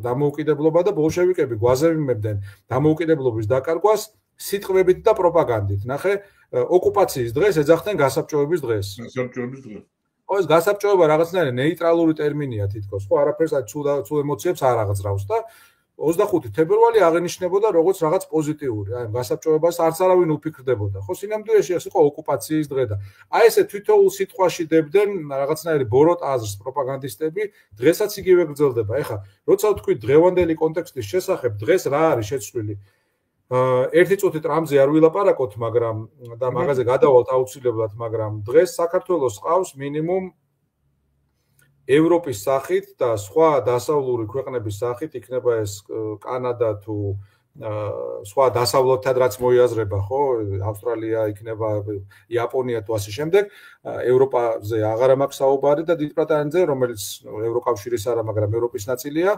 დამოუკიდებლობა და ბოლშევიკები გვაზევიმებდნენ დამოუკიდებლობის დაკარგვას სიტყვებით და პროპაგანდით. ნახე, ოკუპაციის დღეს ეძახდნენ გასაბჭოების დღეს. ხო, ეს გასაბჭოება რაღაცნაირი ნეიტრალური ტერმინია თითქოს, ხო, არაფერს ცუდ ემოციებს არ აღძრავს და 25 თებერვალი აღინიშნებოდა როგორც რაღაც პოზიტიური. აი, გასაბჭოებას არც არავინ უფიქრდებოდა. ხო, სინამდვილეში ეს იყო ოკუპაციის დღე და აი ესე თვითოულ სიტყვაში დებდნენ რაღაცნაირი ბოროტ აზრს პროპაგანდისტები, დღესაც იგივე გრძელდება. ეხლა, როცა ვთქვი დღევანდელი კონტექსტის შესახებ, დღეს რა არის შეცვლილი? ერთი წუთი ტრამზე არ ვილაპარაკოთ, მაგრამ და მაგაზე გადავალთ აუცილებლად, მაგრამ დღეს საქართველოს ყავს მინიმუმ ევროპის სახით და სხვა დასავლური ქვეყნების სახით, იქნება ეს კანადა თუ სხვა დასავლეთად რაც მოიაზრება, ხო, ავსტრალია, იქნება იაპონია თუ ასე შემდეგ, ევროპაზე აღარა მაქვს საუბარი და დიდ ბრიტანეთზე, რომელიც ევროკავშირის არა, მაგრამ ევროპის ნაწილია,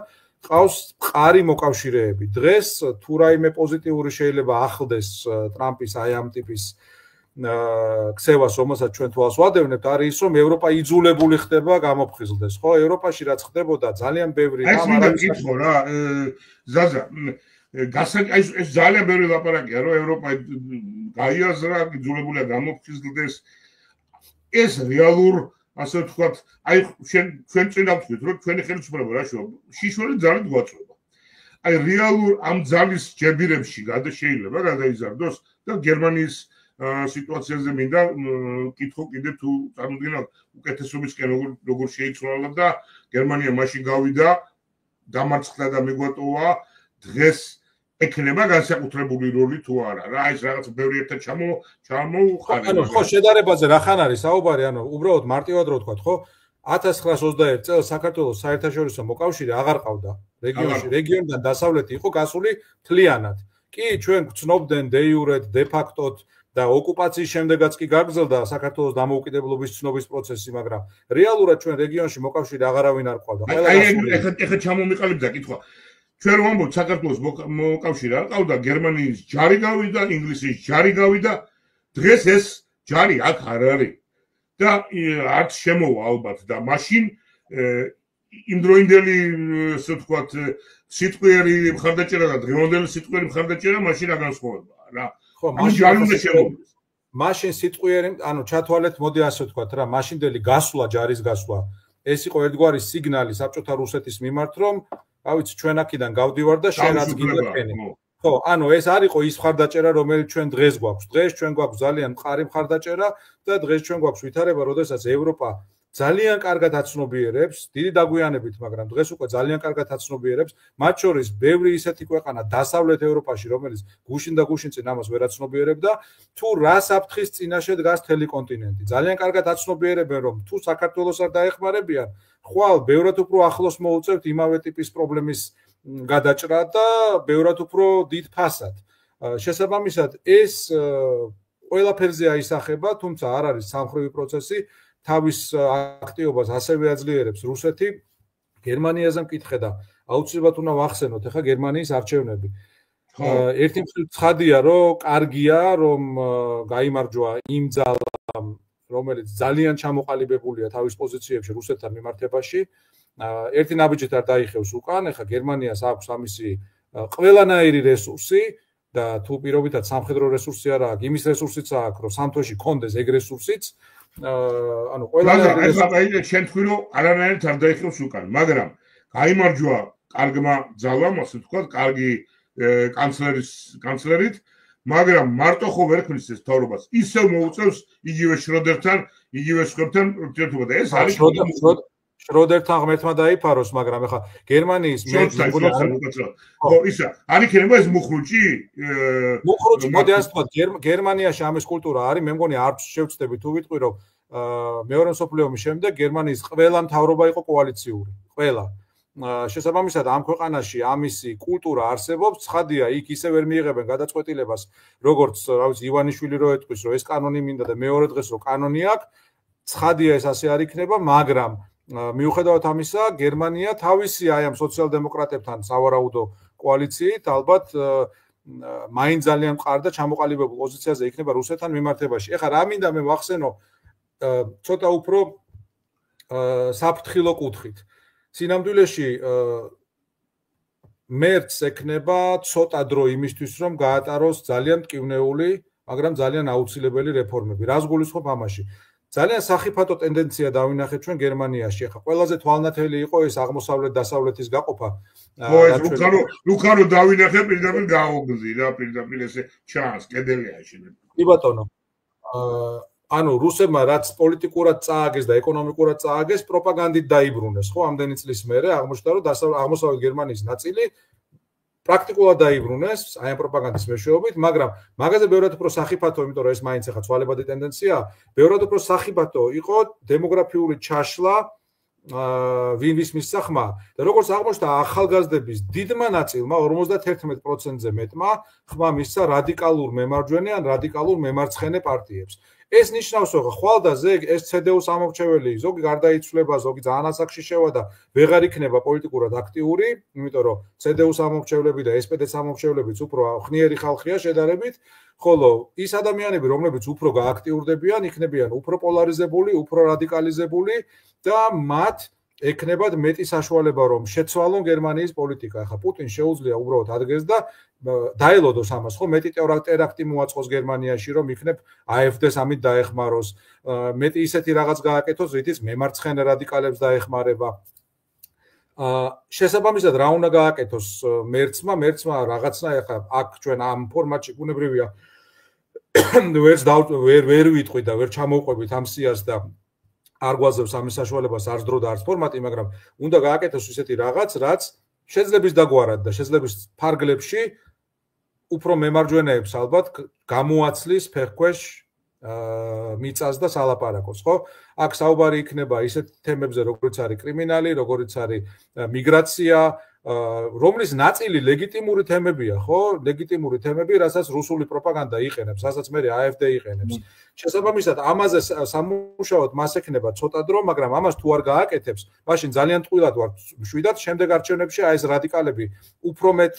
ყავს მყარი მოკავშირეები. დღეს თუ რაიმე პოზიტიური შეიძლება ახლდეს ტრამპის აი ამ ტიპის ქცევას, რომელსაც ჩვენ თვალს ვადევნებთ, არის ის, რომ ევროპა იძულებული ხდება გამოფხიზლდეს, ხო? ევროპაში რაც ხდებოდა ძალიან ბევრი რამ არის კითხო რა, ზაზა, ეს ძალიან ბევრი ლაპარაკია, რომ ევროპა გაიაზრა, იძულებულია გამოფხიზლდეს. ეს რეალურ, ასე ვთქვათ, აი ჩვენ წინ დავთქვით, რომ ჩვენი ხელისუფლება რა შიშველი ძალით გვაწვება. აი რეალურ ამ ძალის ჯებირებში შეიძლება გადაიზარდოს და გერმანიის სიტუაციაზე მინდა კითხო კიდე თუ წარმოიდგინოთ უკეთესობისკენ როგორ შეიცვალა და გერმანია მაშინ გავიდა, დამარცხდა და მიგვატოვა, დღეს ეკნება განსაკუთრებული როლი თუ არა რა ეს რაღაც ბევრი ერთად ჩამოუყარა. ანუ ხო შედარებაზე რახან არის საუბარი, ანუ უბრალოდ მარტივად რო ვთქვათ, ხო 1921 წელს საქართველოს საერთაშორისო მოკავშირე აღარ ყავდა რეგიონში, რეგიონიდან დასავლეთი იყო გასული მთლიანად. კი ჩვენ გწნობდნენ დე იურეთ, დე ფაქტოდ და ოკუპაციის შემდეგაც კი გაგრძელდა საქართველოს დამოუკიდებლობის ცნობის პროცესი, მაგრამ რეალურად ჩვენ რეგიონში მოკავშირე აღარავინ არ ყავდა. აი ეხლა ჩამომიყალიბდა კითხვა. ჩვენ რომ ამბობთ საქართველოს მოკავშირე არ ყავდა, გერმანიის ჯარი გავიდა, ინგლისის ჯარი გავიდა, დღეს ეს ჯარი აქ არ არის. და არც შემოვა ალბათ და მაშინ იმდროინდელი ასე ვთქვათ სიტყვიერი მხარდაჭერა და დღევანდელი სიტყვიერი მხარდაჭერა მაშინ რა განსხვავებაა რა. ხო, მაშინ სიტყვიერი, ანუ ჩათვალეთ, მოდი ასე ვთქვათ რა, მაშინდელი გასვლა, ჯარის გასვლა, ეს იყო ერთგვარი სიგნალი საბჭოთა რუსეთის მიმართ, რომ, რა ვიცი, ჩვენ აქედან გავდივარ და შენ რაც გინდა თქვენი. ხო, ანუ ეს არ იყო ის მხარდაჭერა, რომელიც ჩვენ დღეს გვაქვს. დღეს ჩვენ გვაქვს ძალიან მყარი მხარდაჭერა და დღეს ჩვენ გვაქვს ვითარება, როდესაც ევროპა ძალიან კარგად აცნობიერებს, დიდი დაგვიანებით, მაგრამ დღეს უკვე ძალიან კარგად აცნობიერებს, მათ შორის ბევრი ისეთი ქვეყანა დასავლეთ ევროპაში, რომელიც გუშინ და გუშინ წინ ამას ვერ აცნობიერებდა, თუ რა საფრთხის წინაშე დგას მთელი კონტინენტი. ძალიან კარგად აცნობიერებენ, რომ თუ საქართველოს არ დაეხმარებიან, ხვალ ბევრად უფრო ახლოს მოუწევთ იმავე ტიპის პრობლემის გადაჭრა და ბევრად უფრო დიდ ფასად. შესაბამისად, ეს ყველაფერზე აისახება, თუმცა არ არის სამხრივი პროცესი. თავის აქტივობას ასევე აძლიერებს რუსეთი. გერმანიაზე მკითხე და აუცილებლად უნდა ვახსენოთ ახლა გერმანიის არჩევნები. ერთი მხრივ ცხადია, რომ კარგია, რომ გაიმარჯვა იმ ძალამ, რომელიც ძალიან ჩამოყალიბებულია თავის პოზიციებში რუსეთთან მიმართებაში. ერთი ნაბიჯით არ დაიხევს უკან, ახლა გერმანიას აქვს ამისი ყველანაირი რესურსი და თუ პირობითად სამხედრო რესურსი არა აქვს, იმის რესურსიც აქვს, რომ სამთოში კონდეს ეგ რესურსიც. ანუ ყველანაირი შენ თქვი რომ არანაირად არ დაიხევს უკან, მაგრამ გაიმარჯვა კარგმა ძალამ, ასე ვთქვათ, კარგი კანცლერით, მაგრამ მარტო ხო ვერ ქმნის ეს მთავრობას. ისევ მოუწევს იგივე შროდერთან, იგივე სხვებთან ურთიერთობა და ეს არის შროდერთან ღმერთმა დაიფაროს, მაგრამ ახლა გერმანიის ხო ისა, არ იქნება ეს მუხრუჭი? მუხრუჭი, მოდი ასე ვთქვათ, გერმანიაში ამის კულტურა არის, მე მგონი არ შევწდები თუ ვიტყვი, რომ მეორე მსოფლიო ომის შემდეგ გერმანიის ყველა მთავრობა იყო კოალიციური, ყველა. შესაბამისად ამ ქვეყანაში ამისი კულტურა არსებობს, ცხადია, იქ ისე ვერ მიიღებენ გადაწყვეტილებას, როგორც, რა ვიცი, ივანიშვილი რო ეთქვის, რომ ეს კანონი მინდა და მეორე დღეს რო კანონი აქვს, ცხადია ეს ასე არ იქნება, მაგრამ მიუხედავად ამისა, გერმანია თავისი აი ამ სოციალ-დემოკრატებთან სავარაუდო კოალიციით ალბათ მაინც ძალიან მყარ და ჩამოყალიბებულ პოზიციაზე იქნება რუსეთთან მიმართებაში. ეხლა რა მინდა მე ვახსენო ცოტა უფრო საფრთხილო კუთხით. სინამდვილეში მერცს ექნება ცოტა დრო იმისთვის, რომ გაატაროს ძალიან მტკივნეული, მაგრამ ძალიან აუცილებელი რეფორმები. რას გულისხმობ ამაში? ძალიან სახიფათო ტენდენცია დავინახეთ ჩვენ გერმანიაში. ახლა ყველაზე თვალნათელი იყო ეს აღმოსავლეთ-დასავლეთის გაყოფა. ხო, ეს ლუკანო დავინახე პირდაპირ გაუგზი რა, პირდაპირ ესე ჩანს, კედელი აშენებს. კი ბატონო. ანუ რუსებმა რაც პოლიტიკურად წააგეს და ეკონომიკურად წააგეს, პროპაგანდით დაიბრუნეს, ხო, ამდენი წლის მერე აღმოჩნდა, რომ აღმოსავლეთ გერმანიის ნაწილი პრაქტიკულად დაიბრუნეს აი ამ პროპაგანდის მეშვეობით, მაგრამ მაგაზე ბევრად უფრო სახიფათო, იმიტომ რომ ეს მაინც ახლა ცვალებადი ტენდენციაა, ბევრად უფრო სახიფათო იყო დემოგრაფიული ჩაშლა ვინვის მისახმა და როგორც აღმოჩნდა ახალგაზრდების დიდმა ნაწილმა 51%-ზე მეტმა ხმა მისცა რადიკალურ მემარჯვენე ან რადიკალურ მემარცხენე პარტიებს. ეს ნიშნავს, რომ ხვალდაზე ეს CDU-ს ამორჩეველი, ზოგი გარდაიცვლება, ზოგი ძალიან ასაკში შევა და ვეღარ იქნება პოლიტიკურად აქტიური, იმიტომ რომ CDU-ს ამორჩევლები და SPD-ს ამორჩევლებიც უფრო ხნიერი ხალხია შედარებით, ხოლო ის ადამიანები, რომლებიც უფრო გააქტიურდებიან, იქნებიან უფრო პოლარიზებული, უფრო რადიკალიზებული და მათ ექნებათ მეტი საშუალება, რომ შეცვალონ გერმანიის პოლიტიკა. ახლა პუტინს შეუძლია უბრალოდ ადგეს და დაელოდოს ამას, ხო, მეტი ტერაქტი მოაწყოს გერმანიაში, რომ იქნებ AfD-ს ამით დაეხმაროს, მეტი ისეთი რაღაც გააკეთოს, რითიც მემარცხენე რადიკალებს დაეხმარება. შესაბამისად, რა უნდა გააკეთოს მერცმა რაღაცნაირად ახლა აქ ჩვენ ამ ფორმატში ბუნებრივია ვერ ვიტყვი და ვერ ჩამოვყვებით ამ სიას და არ გვაძლევს ამის საშუალებას არც დრო და არც ფორმატი, მაგრამ უნდა გააკეთოს ისეთი რაღაც, რაც შეძლებს დაგვარად და შეძლებს ფარგლებში უფრო მემარჯვენეებს ალბათ გამოაცლის ფეხქვეშ მიწას და სალაპარაკოს, ხო? აქ საუბარი იქნება ისეთ თემებზე, როგორც არის კრიმინალი, როგორც არის მიგრაცია, რომლის ნაწილი ლეგიტიმური თემებია, ხო? ლეგიტიმური თემები, რასაც რუსული პროპაგანდა იყენებს, რასაც მე AfD იყენებს. შესაბამისად, ამაზე სამუშაოდ მას ექნება ცოტა დრო, მაგრამ ამას თუ არ გააკეთებს, მაშინ ძალიან ტყუილად ვარ მშვიდად, შემდეგ არჩევნებში აი ეს რადიკალები უფრო მეტ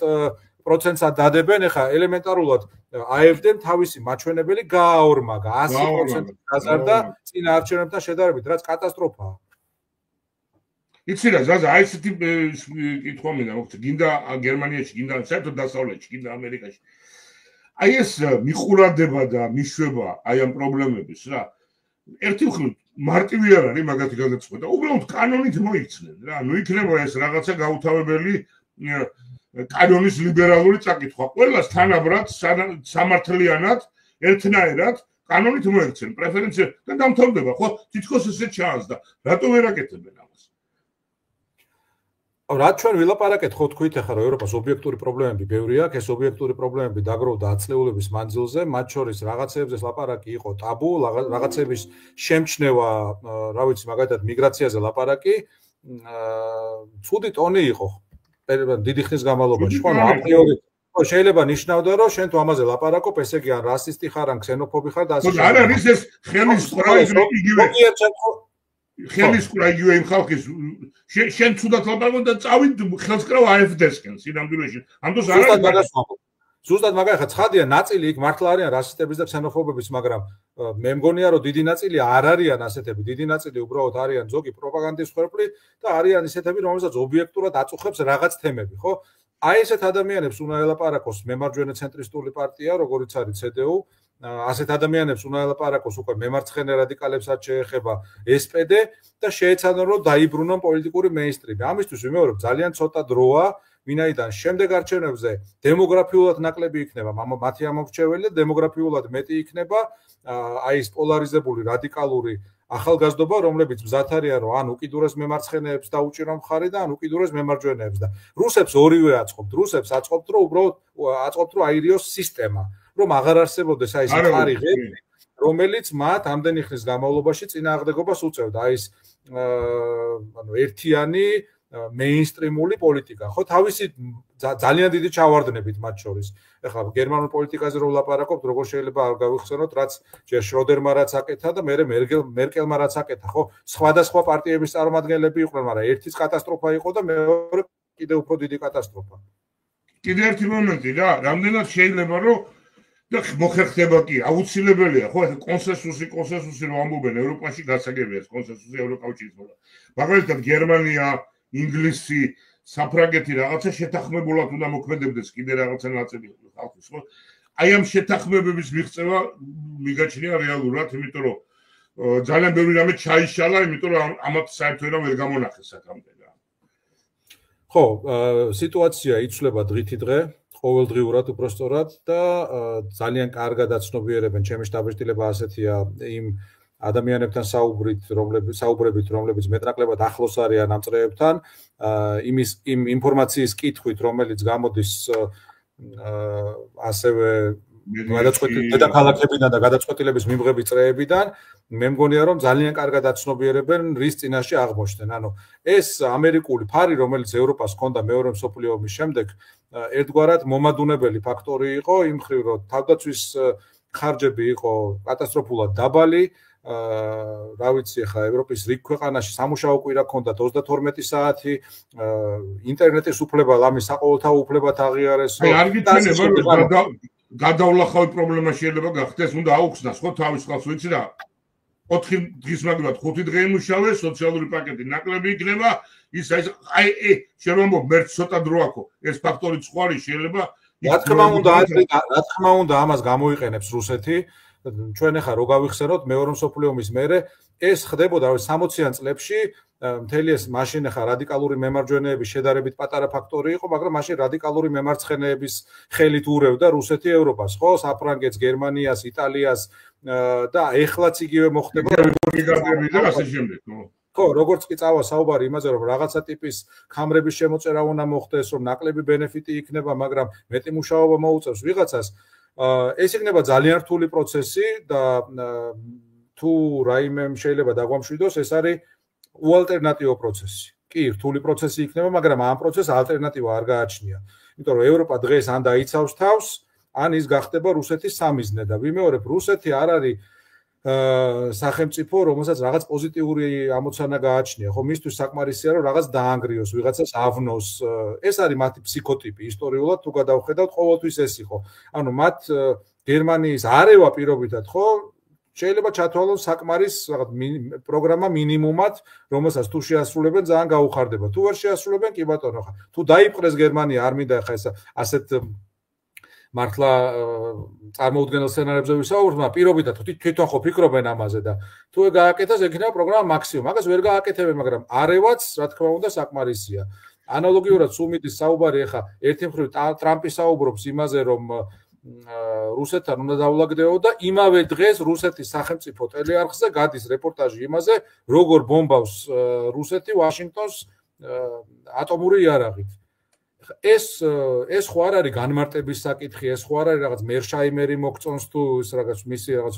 პროცენტს დადებენ, ეხლა ელემენტარულად AfD-მ თავისი მაჩვენებელი გააორმაგა 100% გაზარდა წინა არჩევნებთან შედარებით, რაც კატასტროფაა. იცი რა, ზაზა, აი ესეთი კითხვა მინდა მოგწე, გინდა გერმანიაში, გინდა საერთოდ დასავლეთში, გინდა ამერიკაში. აი ეს მიყურადება და მიშვება აი ამ პრობლემების რა. ერთი მხრივ მარტივი არ არის მაგათი გადაწყვეტა. უბრალოდ კანონით მოიქცნენ რა. ნუ იქნება ეს რაღაცა გაუთავებელი კანონის ლიბერალური წაკითხვა. ყველას თანაბრად, სამართლიანად, ერთნაირად კანონით მოიქცნენ პრეფერენცია და დამთავრდება. ხო, თითქოს ესე ჩანს და რატო ვერ აკეთებენ ამას? რა ჩვენ ვილაპარაკეთ ხო თქვით ახლა რომ ევროპას ობიექტური პრობლემები ბევრი აქვს, ეს ობიექტური პრობლემები დაგროვდა ათწლეულების მანძილზე, მათ შორის რაღაცეებზე ლაპარაკი იყო ტაბუ, რაღაცების შემჩნევა, რა ვიცი, მაგალითად მიგრაციაზე ლაპარაკი, ცუდი ტონი იყო დიდი ხნის განმავლობაში, ხო, აპრიორი ხო შეიძლება ნიშნავდა რომ შენ თუ ამაზე ლაპარაკობ, ესე იგი ან რასისტი ხარ, ან ქსენოფობი ხარ და ასე ხო, არა ის ეს ხელის იგივე ხელის იგივე იმ ხალხის შენ თუდად ლაპარაკობ და წავიდ ხელს კრავ AfD-სკენ სინამდვილეში. ამდროს არ არის ზუსტად მაგალითად ხა ცხადია ნაწილი იქ მართლა არიან რასისტების და ქსენოფობების, მაგრამ მე მგონია რომ დიდი ნაწილი არ არიან ასეთები, დიდი ნაწილი უბრალოდ არიან ზოგი პროპაგანდის ხერხი და არიან ისეთები, რომელსაც ობიექტურად აწუხებს რაღაც თემები, ხო? აი ესეთ ადამიანებს უნდა ელაპარაკოს მემარჯვენე ცენტრისტული პარტია, როგორიც არის CDU, ასეთ ადამიანებს უნდა ელაპარაკოს უკვე მემარცხენე რადიკალებსაც შეეხება SPD და შეეცადონ რომ დაიბრუნონ პოლიტიკური მეინსტრიმი. ამისთვის ვიმეორებ ძალიან ცოტა დროა, ვინაიდან შემდეგ არჩევნებზე დემოგრაფიულად ნაკლები იქნება, მათი ამორჩეველი და დემოგრაფიულად მეტი იქნება აი ეს პოლარიზებული რადიკალური ახალგაზრდობა, რომლებიც მზად არიან რომ ან უკიდურეს მემარცხენეებს დაუჭირონ მხარი და ან უკიდურეს მემარჯვენეებს და რუსებს ორივე აწყობთ. რუსებს აწყობთ რომ უბრალოდ აწყობთ რომ აირიოს სისტემა, რომ აღარ არსებობდეს აი ეს ხარი ღები, რომელიც მათ ამდენი ხნის განმავლობაში წინააღმდეგობას უწევდა. აი ეს ანუ ერთიანი მეინსტრიმული პოლიტიკა, ხო, თავისი ძალიან დიდი ჩავარდნებით მათ შორის. ეხლა გერმანულ პოლიტიკაზე რო ვლაპარაკობთ, როგორ შეიძლება არ გავიხსენოთ, რაც ჯერ შროდერმა რაც აკეთა და მერე მერკელმა რაც აკეთა, ხო? სხვადასხვა პარტიების წარმომადგენლები იყვნენ, მაგრამ ერთის კატასტროფა იყო და მეორე კიდევ უფრო დიდი კატასტროფა. კიდევ ერთი მომენტი რა, რამდენად შეიძლება რომ და მოხერხდება კი, აუცილებელია, ხო, კონსენსუსი რომ ამბობენ ევროპაში გასაგებია ეს კონსენსუსი ევროკავშირის მხრიდან. მაგალითად გერმანია, ინგლისი, საფრანგეთი რაღაცა შეთანხმებულად უნდა მოქმედებდეს კიდე რაღაცა ნაწილი ხალხის, ხო? აი ამ შეთანხმებების მიღწევა მიგაჩნია რეალურად, იმიტომ რომ ძალიან ბევრი რამე ჩაიშალა, იმიტომ რომ ამათ საერთოდ ვერ გამონახეს აქამდე რა. ხო, სიტუაცია იცვლება დღითი დღე, ყოველდღიურად უბრალოდ და ძალიან კარგად აცნობიერებენ ჩემი შტაბ-ბიჭდილება ასეთია იმ ადამიანებთან საუბრებით, რომლებიც მეტნაკლებად ახლოს არიან ამ წრეებთან, იმ ინფორმაციის კითხვით, რომელიც გამოდის ასევე დედაქალაქებიდან და გადაწყვეტილების მიღების წრეებიდან, მე მგონია რომ ძალიან კარგად აცნობიერებენ რის წინაშე აღმოჩნდნენ. ანუ ეს ამერიკული ფარი, რომელიც ევროპას ჰქონდა მეორე მსოფლიო ომის შემდეგ, ერთგვარად მომადუნებელი ფაქტორი იყო, იმ მხრივ რომ თავდაცვის ხარჯები იყო კატასტროფულად დაბალი. რა ვიცი ახლა ევროპის რიგ ქვეყანაში სამუშაო კვირა ჰქონდათ 32 საათი, ინტერნეტის უფლება ლამის საყოველთაო უფლებად აღიარეს. არ გითხოვება რომ გადავლახავი პრობლემა შეიძლება გახდეს, უნდა აუხსნას ხო თავის ხალხს, ვიცი რა. 4 დღის მაგალითად 5 დღე იმუშავე, სოციალური პაკეტი ნაკლები იქნება, ის აი შენ ვამბობ, მე ცოტა დრო აქვს, ეს ფაქტორი სხვა არის, შეიძლება რა თქმა უნდა ამას გამოიყენებს რუსეთი. ჩვენ ახლა რო გავიხსენოთ მეორე მსოფლიო ომის მერე ეს ხდებოდა 60-იან წლებში მთელი ეს მაშინ ახლა რადიკალური მემარჯვენეების შედარებით პატარა ფაქტორი იყო, მაგრამ მაშინ რადიკალური მემარცხენეების ხელით ურევდა რუსეთი ევროპას, ხო, საფრანგეთს, გერმანიას, იტალიას და ეხლაც იგივე მოხდება რიგადები და ასე შემდეგ, ხო. ხო, როგორც კი წავა საუბარი იმაზე, რომ რაღაცა ტიპის ქამრების შემოწერა უნდა მოხდეს, რომ ნაკლები ბენეფიტი იქნება, მაგრამ მეტი მუშაობა მოუწევს ვიღაცას. ეს იქნება ძალიან რთული პროცესი და თუ რაიმე შეიძლება დაგვამშვიდოს, ეს არის უალტერნატივო პროცესი. კი, რთული პროცესი იქნება, მაგრამ ამ პროცესს ალტერნატივა არ გააჩნია. იმიტომ რომ ევროპა დღეს ან დაიცავს თავს, ან ის გახდება რუსეთის სამიზნე და ვიმეორებ, რუსეთი არ არის სახელმწიფო, რომელსაც რაღაც პოზიტიური ამოცანა გააჩნია, ხო, მისთვის საკმარისია, რომ რაღაც დაანგრიოს, ვიღაცას ავნოს. ეს არის მათი ფსიქოტიპი ისტორიულად თუ გადავხედავთ, ყოველთვის ეს იყო. ანუ მათ გერმანიის არევა პირობითად, ხო, შეიძლება ჩათვალონ საკმარის რაღაც პროგრამა მინიმუმად, რომელსაც თუ შეასრულებენ ძალიან გაუხარდება. თუ ვერ შეასრულებენ, კი ბატონო, ხა. თუ დაიპყრეს გერმანია, არ მინდა ხა ეს ასეთ მართლა წარმოუდგენელ სცენარებზე ვისაუბროთ, მაგრამ პირობითად თვითონ ხო ფიქრობენ ამაზე და თუ გააკეთეს, ექნება პროგრამა მაქსიმუმ. მაგას ვერ გააკეთებენ, მაგრამ არევაც, რა თქმა უნდა, საკმარისია. ანალოგიურად სუმიდის საუბარი ახლა ერთი მხრივ ტრამპი საუბრობს იმაზე, რომ რუსეთთან უნდა დავლაგდეო და იმავე დღეს რუსეთის სახელმწიფო ტელეარხზე გადის რეპორტაჟი იმაზე, როგორ ბომბავს რუსეთი ვაშინგტონს ატომური იარაღით. ეს ხო არ არის განმარტების საკითხი, ეს ხო არ არის რაღაც მერშაიმერი მოგწონს თუ ის რაღაც მისი რაღაც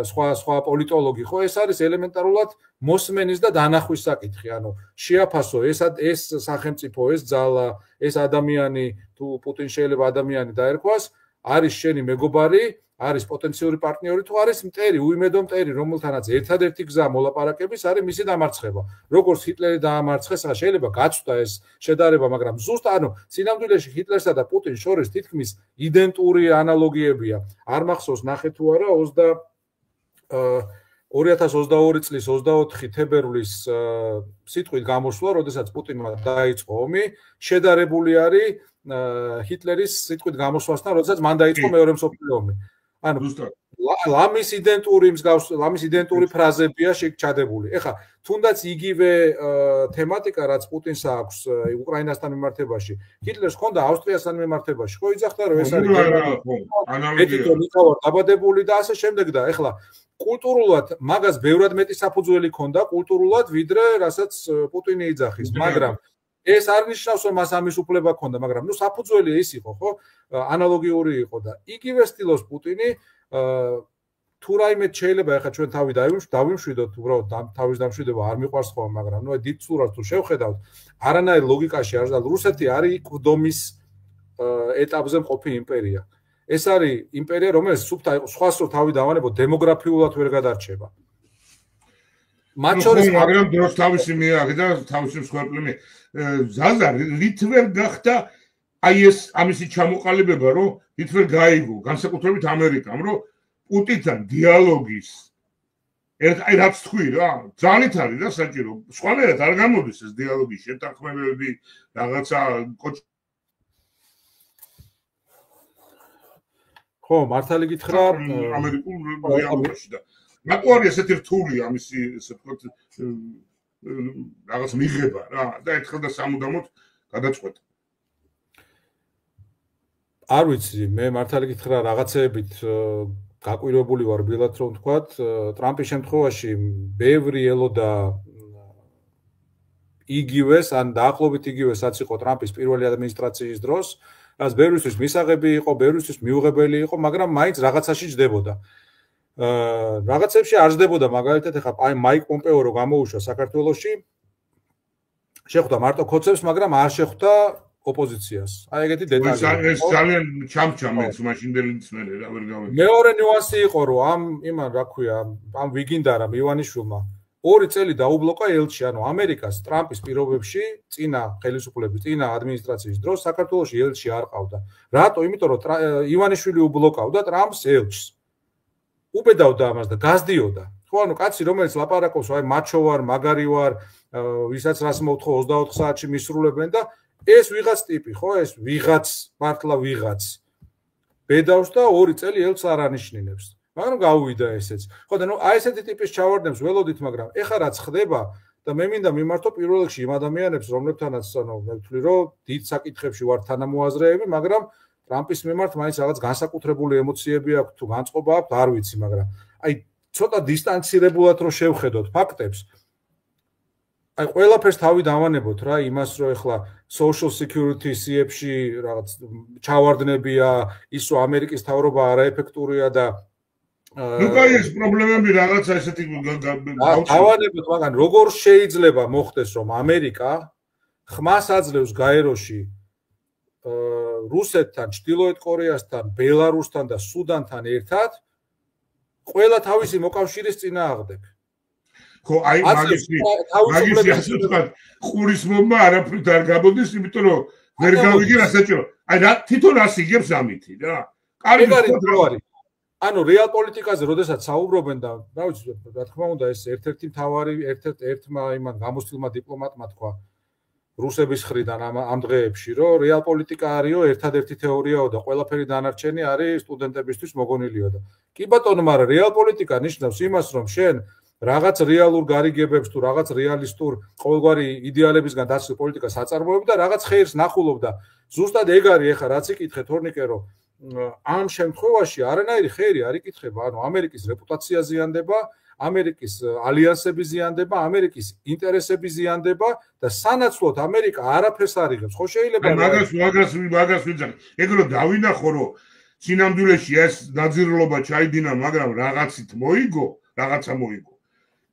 სხვა პოლიტოლოგი, ხო ეს არის ელემენტარულად მოსმენის და დანახვის საკითხი. ანუ შეაფასო ეს სახელმწიფო, ეს ძალა, ეს ადამიანი თუ პუტინ შეიძლება ადამიანი დაერქვას, არის შენი მეგობარი, არის პოტენციური პარტნიორი თუ არის მტერი, უიმედო მტერი, რომელთანაც ერთადერთი გზა მოლაპარაკების არის მისი დამარცხება. როგორც ჰიტლერი დაამარცხეს, შეიძლება გაცვდა ეს შედარება, მაგრამ ზუსტ ანუ სინამდვილეში ჰიტლერსა და პუტინს შორის თითქმის იდენტური ანალოგიებია. არ მახსოვს ნახე თუ არა 2022 წლის 24 თებერვლის სიტყვით გამოსვლა, როდესაც პუტინმა დაიწყო ომი, შედარებული არის ჰიტლერის სიტყვით გამოსვლასთან, როდესაც მან დაიწყო მეორე მსოფლიო ომი. ანუ ლამის იდენტური ფრაზებია შეჩადებული. ეხლა თუნდაც იგივე თემატიკა, რაც პუტინს აქვს უკრაინასთან მიმართებაში, ჰიტლერს ჰქონდა ავსტრიასთან მიმართებაში. ხო იძახდა რომ ეს არის ანალოგია დაბადებული და ასე შემდეგ და ეხლა კულტურულად მაგას ბევრად მეტი საფუძველი ჰქონდა კულტურულად, ვიდრე რასაც პუტინი იძახის, მაგრამ ეს არ ნიშნავს რომ მას ამის უფლება ჰქონდა, მაგრამ ნუ საფუძველი ის იყო, ხო? ანალოგიური იყო და იგივე სტილოს პუტინი თუ რაიმე შეიძლება ახლა ჩვენ თავი დავიმშვიდოთ, უბრალოდ თავის დამშვიდება არ მიყვარს ხოლმე, მაგრამ ნუ დიდ სურათს თუ შევხედავთ, არანაირ ლოგიკაში არ და რუსეთი არის გვდომის ეტაპზე მყოფი იმპერია. ეს არის იმპერია, რომელიც სხვას რო თავი დავანებოთ, დემოგრაფიულად ვერ გადარჩება. მათ შორის მაგრამ დროს თავისი მიაღი და თავისი მსხვერპლი ზაზა ლითვერ გახდა აი ეს ამისი ჩამოყალიბება, რომ ლითვერ გაიგო, განსაკუთრებით ამერიკამ, რომ პუტინთან დიალოგის აი რაც თქვი რა, ძალით არის და საჭირო. სხვანაირად არ გამოდის ეს დიალოგის შეთანხმებები, რაღაცა ხო, მართალი გითხრა ამერიკულ დიალოგში და რატო არის ესეთი რთული ამისი ესე ვთქვათ რაღაც მიღება რა და ერთხელ და სამუდამოდ გადაწყვეტა. არ ვიცი, მე მართალი გითხრა რაღაცეებით გაკვირვებული ვარ ბილად რომ ვთქვათ, ტრამპის შემთხვევაში ბევრი ელოდა იგივეს, ან დაახლოებით იგივესაც იყო ტრამპის პირველი ადმინისტრაციის დროს, რაც ბევრისთვის მისაღები იყო, ბევრისთვის მიუღებელი იყო, მაგრამ მაინც რაღაცაში ჯდებოდა. რაღაცებში არ ჯდებოდა, მაგალითად ეხლა მაიკ პომპეო რო გამოუშვა საქართველოში, შეხვდა მარტო ქოცებს, მაგრამ არ შეხვდა ოპოზიციას. აი ეგეთი დეტალია. ეს ძალიან ჩამჩამեց მაშინდელი მცნელი რა ვერ გავიგე. მეორე ნიუანსი იყო, რომ რა ქვია, ამ ვიგინდარამ ივანიშვილმა 2 წელი დაუბლოკა ელჩი, ანუ ამერიკას ტრამპის პირობებში, წინა ხელისუფლების, წინა ადმინისტრაციის დროს საქართველოში ელჩი არ ყავდა. რატო? იმიტომ რომ ივანიშვილი უბლოკავდა ტრამპს ელჩს. უბედავდა ამას და გაზდიოდა. ხო, ანუ კაცი რომელიც ლაპარაკობს, აი მაჩო ვარ, მაგარი ვარ, ვისაც რას მოთხოვ 24 საათში მისრულებენ და ეს ვიღაც ტიპი, ხო, ეს ვიღაც, მართლა ვიღაც. ბედავს და 2 წელი ელჩს არ ანიშნინებს. მაგრამ გაუვიდა ესეც. ხო და ნუ აი ესეთი ტიპის ჩავარდნებს ველოდით, მაგრამ ეხა რაც ხდება და მე მინდა მიმართო პირველ რიგში იმ ადამიანებს, რომლებთანაც ანუ მე ვთვლი, რომ დიდ საკითხებში ვარ თანამოაზრეები, მაგრამ ტრამპის მიმართ მაინც რაღაც განსაკუთრებული ემოციები აქვს თუ განწყობა აქვს, არ ვიცი, მაგრამ აი ცოტა დისტანცირებულად რო შევხედოთ ფაქტებს, აი ყველაფერს თავი დავანებოთ რა, იმას რომ ეხლა social security CF-ში რაღაც ჩავარდნებია, ის რომ ამერიკის თავრობა არაეფექტურია და ნუ კაი ეს პრობლემები რაღაცა ესეთი დავანებოთ, მაგრამ როგორ შეიძლება მოხდეს რომ ამერიკა ხმას აძლევს გაეროში რუსეთთან, ჩრდილოეთ კორეასთან, ბელარუსთან და სუდანთან ერთად ყველა თავისი მოკავშირის წინააღმდეგ. ხო, აი მაგისი ასე ვთქვათ, ყურისმობა არაფრით არ გამოდის, იმიტომ რომ ვერ გავიგე რა საჭირო. აი რა თვითონ რას იგებს ამითი რა. კარგი ვთქვათ. ანუ რეალ პოლიტიკაზე როდესაც საუბრობენ და რა ვიცი, რა თქმა უნდა ეს ერთ-ერთი მთავარი ერთ-ერთმა იმან გამოსtildeმა დიპლომატმა თქვა რუსების ხრიდან ამ დღეებში, რომ რეალ პოლიტიკა არისო ერთადერთი თეორიაო და ყველაფერი დანარჩენი არის სტუდენტებისთვის მოგონილიო და კი ბატონო, მაგრამ რეალ პოლიტიკა ნიშნავს იმას, რომ შენ რაღაც რეალურ გარიგებებს თუ რაღაც რეალისტურ ყოველგვარი იდეალებისგან დაცულ პოლიტიკას აწარმოებ და რაღაც ხეირს ნახულობ და ზუსტად ეგ არის ეხა რაც იკითხე თორნიკე რომ ამ შემთხვევაში არანაირი ხეირი არ იკითხება, ანუ ამერიკის რეპუტაცია ზიანდება, ამერიკის ალიანსები ზიანდება, ამერიკის ინტერესები ზიანდება და სანაცვლოდ ამერიკა არაფერს არ იღებს. ხო შეიძლება მაგას ვიძახი. ეგ რომ დავინახო რომ სინამდვილეში ეს დაძირულობა ჩაიდინა, მაგრამ რაღაცით მოიგო, რაღაცა მოიგო.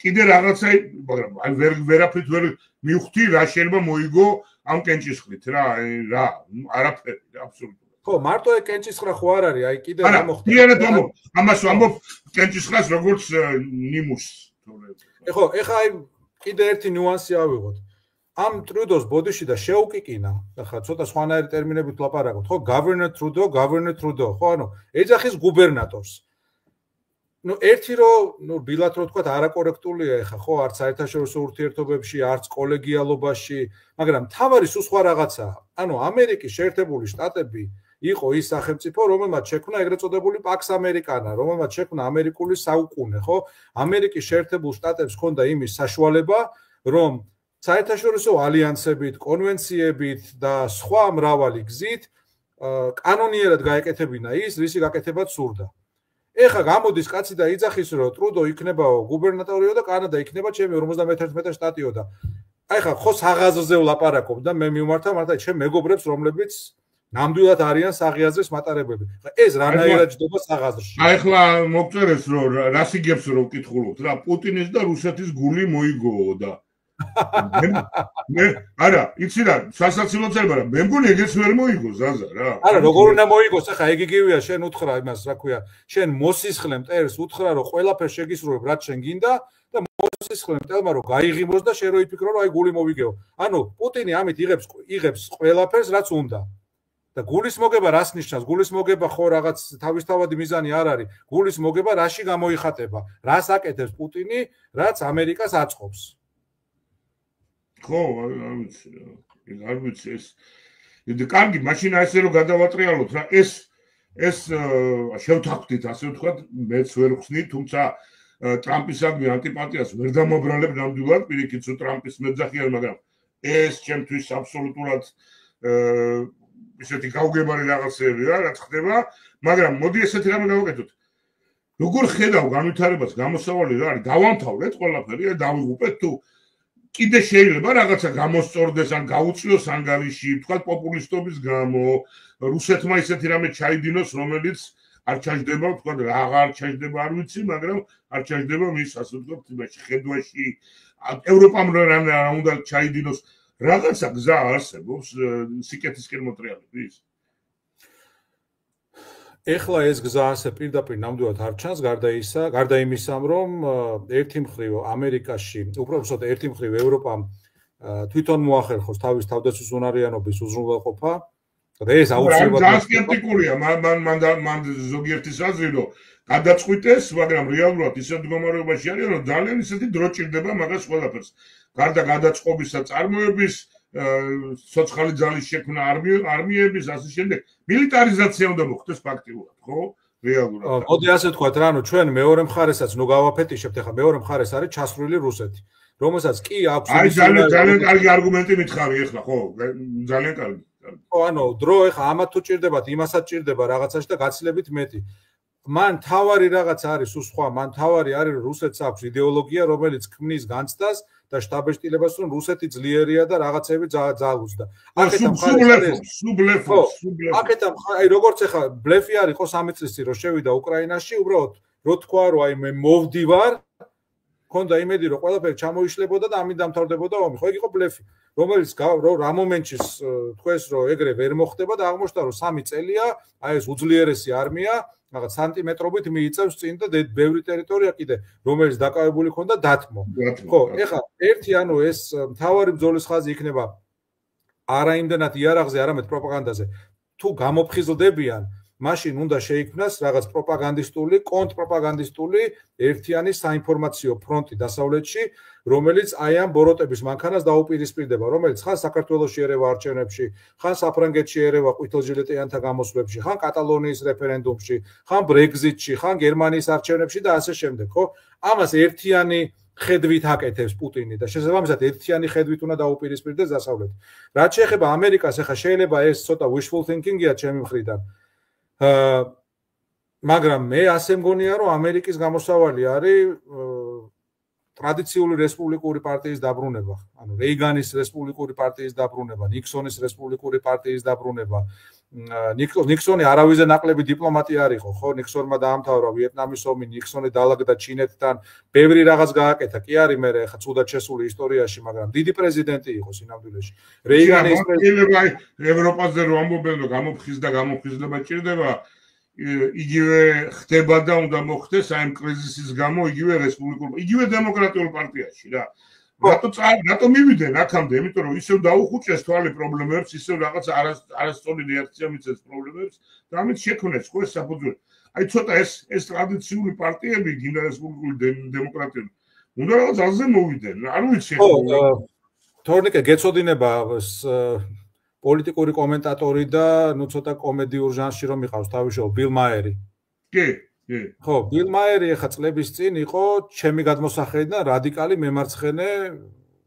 კიდე რაღაცა, მაგრამ აი ვერაფრით ვერ მივხვდი რა შეიძლება მოიგო ამ კენჭისყრით რა, არაფერი აბსოლუტურად. ხო, მარტო ეგ კენჭისყრა ხო არ არის, აი კიდე რა მოხდა. ამას ვამბობ კენჭისყრას როგორც ნიმუშს. ხო, ეხა აი კიდე ერთი ნიუანსი ავიღოთ. ამ ტრუდოს ბოდიში და შეუკიკინა, ახლა ცოტა სხვანაირი ტერმინებით ვლაპარაკობთ, ხო, governor Trudeau, ხო, ანუ ეძახის გუბერნატორს. ნუ ერთი რომ ბილად რო თქვა არაკორექტულია ეხა, ხო, არც საერთაშორისო ურთიერთობებში, არც კოლეგიალობაში, მაგრამ თავარი სულ სხვა რაღაცაა. ანუ ამერიკის შეერთებული შტატები იყო ის სახელმწიფო, რომელმაც შექმნა ეგრეთ წოდებული Pax Americana, რომელმაც შექმნა ამერიკული საუკუნე, ხო? ამერიკის შეერთებულ შტატებს ჰქონდა იმის საშუალება, რომ საერთაშორისო ალიანსებით, კონვენციებით და სხვა მრავალი გზით კანონიერად გაეკეთებინა ის, რისი გაკეთებაც სურდა. ეხა გამოდის კაცი და იძახის, რომ ტრუდო იქნებაო გუბერნატორიო და კანადა იქნება ჩემი 51 შტატიო და აი ხა ხო საღაზრზე ვლაპარაკობ და მე მივმართავ მართლა ჩემ მეგობრებს, რომლებიც ნამდვილად არიან საღიაზრის მატარებლები. ეს რანაირად ჯდება საღაზრში. აი ხლა მოგწერეს რომ რას იგებს რომ ვკითხულობთ რა, პუტინის და რუსეთის გული მოიგოო და მე არა, იცი რა, სასაცილო წერება რა, მე მგონი ეგეც ვერ მოიგო ზაზა რა. არა, როგორ უნდა მოიგოს, ახლა ეგ იგივეა, შენ უთხრა იმას, რა ქვია, შენ მოსისხლე მტერს უთხრა რომ ყველაფერს შეგისრულებ, რაც შენ გინდა და მოსისხლე მტერმა რომ გაიღიმოს და შენ რო იფიქრო რომ აი გული მოვიგეო. ანუ პუტინი ამით იღებს ყველაფერს, რაც უნდა. და გულის მოგება რას ნიშნავს? გულის მოგება ხო რაღაც თავისთავადი მიზანი არ არის. გულის მოგება რაში გამოიხატება? რას აკეთებს პუტინი, რაც ამერიკას აწყობს? ხო, არ ვიცი ეს. კარგი, მაშინ ასე რომ გადავატრიალოთ რა, ეს შევთანხმდით, ასე ვთქვათ, მეც ვერ ხსნი, თუმცა ტრამპისადმი ანტიპათიას ვერ დამობრალებ ნამდვილად, პირიქით, რომ ტრამპის მეძახი არ, მაგრამ ეს ჩემთვის აბსოლუტურად ისეთი გაუგებარი რაღაცები რა, რაც ხდება, მაგრამ მოდი ესეთი რამე გავაკეთოთ. როგორ ხედავ განვითარებას, გამოსავალი რა არის? დავამთავრეთ ყველაფერი, დავიღუპეთ თუ კიდე შეიძლება რაღაცა გამოსწორდეს ან გაუწიოს ანგარიში, თქვა პოპულისტობის გამო, რუსეთმა ისეთი რამე ჩაიდინოს, რომელიც არ ჩაჯდება, თქვა რაღა არ ჩაჯდება, არ ვიცი, მაგრამ არ ჩაჯდება მის ასე ვთქვათ, იმაში ხედვაში, ევროპამ რა უნდა ჩაიდინოს, რაღაცა გზა არსებობს სიკეთისკენ მოტრიალების. ეხლა ეს გზა ასე პირდაპირ ნამდვილად არ ჩანს, გარდა იმისა, რომ ერთი მხრივ ამერიკაში, უბრალოდ ერთი მხრივ ევროპამ თვითონ მოახერხოს თავის თავდაცვის უნარიანობის უზრუნველყოფა და ეს აუცილებლად ძალიან სკეპტიკულია, მან ზოგიერთის აზრი, რომ გადაწყვიტეს, მაგრამ რეალურად ისეთ მდგომარეობაში არის, რომ ძალიან ისეთი დრო ჭირდება მაგას ყველაფერს. გარდა გადაწყობისა წარმოების, სოციალური ძალის შექმნა არმიების, ასე შემდეგ, მილიტარიზაცია უნდა მოხდეს ფაქტიურად, ხო? რეალურად. მოდი ასე ვთქვათ, რა, ანუ ჩვენ მეორე მხარესაც ნუ გავაფეტიშებთ, ახლა მეორე მხარეს არის ჩასრული რუსეთი, რომელსაც კი აქვს აი ძალიან კარგი არგუმენტი მითხარი ახლა, ხო? ძალიან კარგი. ხო, ანუ დრო ახლა ამათ თუ ჭირდებათ, იმასაც ჭირდება რაღაცაში და გაცილებით მეტი. მან თავარი რაღაც არის სხვა, მან თავარი არის რომ რუსეთს აქვს იდეოლოგია, რომელიც ქმნის განცდას და შტაბეშტილებას, რომ რუსეთი ძლიერია და რაღაცები ძალუძდა. აქეთა მხარეს აქეთა აი როგორც ახლა ბლეფი არ იყო 3 წლის წინ რომ შევიდა უკრაინაში, უბრალოდ რო თქვა რომ აი მე მოვდივარ, ქონდა იმედი რომ ყველაფერი ჩამოიშლებოდა და ამით დამთავრდებოდა ომი. ხო ეგ იყო ბლეფი, რომელიც რა მომენტში თქვეს რომ ეგრე ვერ მოხდება და აღმოჩნდა რომ 3 წელია აი ეს უძლიერესი არმია რაღაც სანტიმეტრობით მიიწევს წინ და ბევრი ტერიტორია კიდე რომელიც დაკავებული ქონდა დათმო. ხო, ეხლა ერთი ანუ ეს მთავარი ბრძოლის ხაზი იქნება არა იმდენად იარაღზე, არამედ პროპაგანდაზე. თუ გამოფხიზლდებიან, მაშინ უნდა შეიქმნას რაღაც პროპაგანდისტული, კონტრპროპაგანდისტული ერთიანი საინფორმაციო ფრონტი დასავლეთში, რომელიც აი ამ ბოროტების მანქანას დაუპირისპირდება, რომელიც ხან საქართველოში ერევა არჩევნებში, ხან საფრანგეთში ერევა ყვითელჟილეტიანთა გამოსვლებში, ხან კატალონიის რეფერენდუმში, ხან ბრეგზიტში, ხან გერმანიის არჩევნებში და ასე შემდეგ, ხო? ამას ერთიანი ხედვით აკეთებს პუტინი და შესაბამისად ერთიანი ხედვით უნდა დაუპირისპირდეს დასავლეთი. რაც შეეხება ამერიკას, ახლა შეიძლება ეს ცოტა wishful thinking-ია ჩემი მხრიდან. მაგრამ მე ასე მგონია, რომ ამერიკის გამოსავალი არის ტრადიციული რესპუბლიკური პარტიის დაბრუნება, ანუ რეიგანის რესპუბლიკური პარტიის დაბრუნება, ნიქსონის რესპუბლიკური პარტიის დაბრუნება. ნიქსონი არავიზე ნაკლები დიპლომატი არ იყო, ხო? ნიქსონმა დაამთავრა ვიეტნამის ომი, ნიქსონი დაალაგდა ჩინეთთან, ბევრი რაღაც გააკეთა. კი არის მე ხა ცუდად შესული ისტორიაში, მაგრამ დიდი პრეზიდენტი იყო სინამდვილეში. რეიგანი ის პრეზიდენტი ევროპაზე რომ ამბობენ, რომ გამოფხიზლება ჭირდება, იგივე ხდება და უნდა მოხდეს აი ამ კრიზისის გამო იგივე რესპუბლიკურ, იგივე დემოკრატიულ პარტიაში რა. რატო მივიდნენ აქამდე, იმიტომ რომ ისევ დაუხუჭეს თვალი პრობლემებს, ისევ რაღაც არასწორი რეაქცია მიცეს პრობლემებს და ამით შექმნეს ხო ეს საფუძველი. აი ცოტა ეს ტრადიციული პარტიები, გინდა რესპუბლიკური დემოკრატიული, უნდა რაღაც აზრზე მოვიდნენ. არ ვიცი. ხო, თორნიკე გეცოდინება პოლიტიკური კომენტატორი და ნუ ცოტა კომედიურ ჟანრში რომ იყავს თავისუფლ ბილ მაერი. კი. ხო, ბილ მაერი ახლა წლების წინ იყო ჩემი გადმოსახედიდან რადიკალი მემარცხენე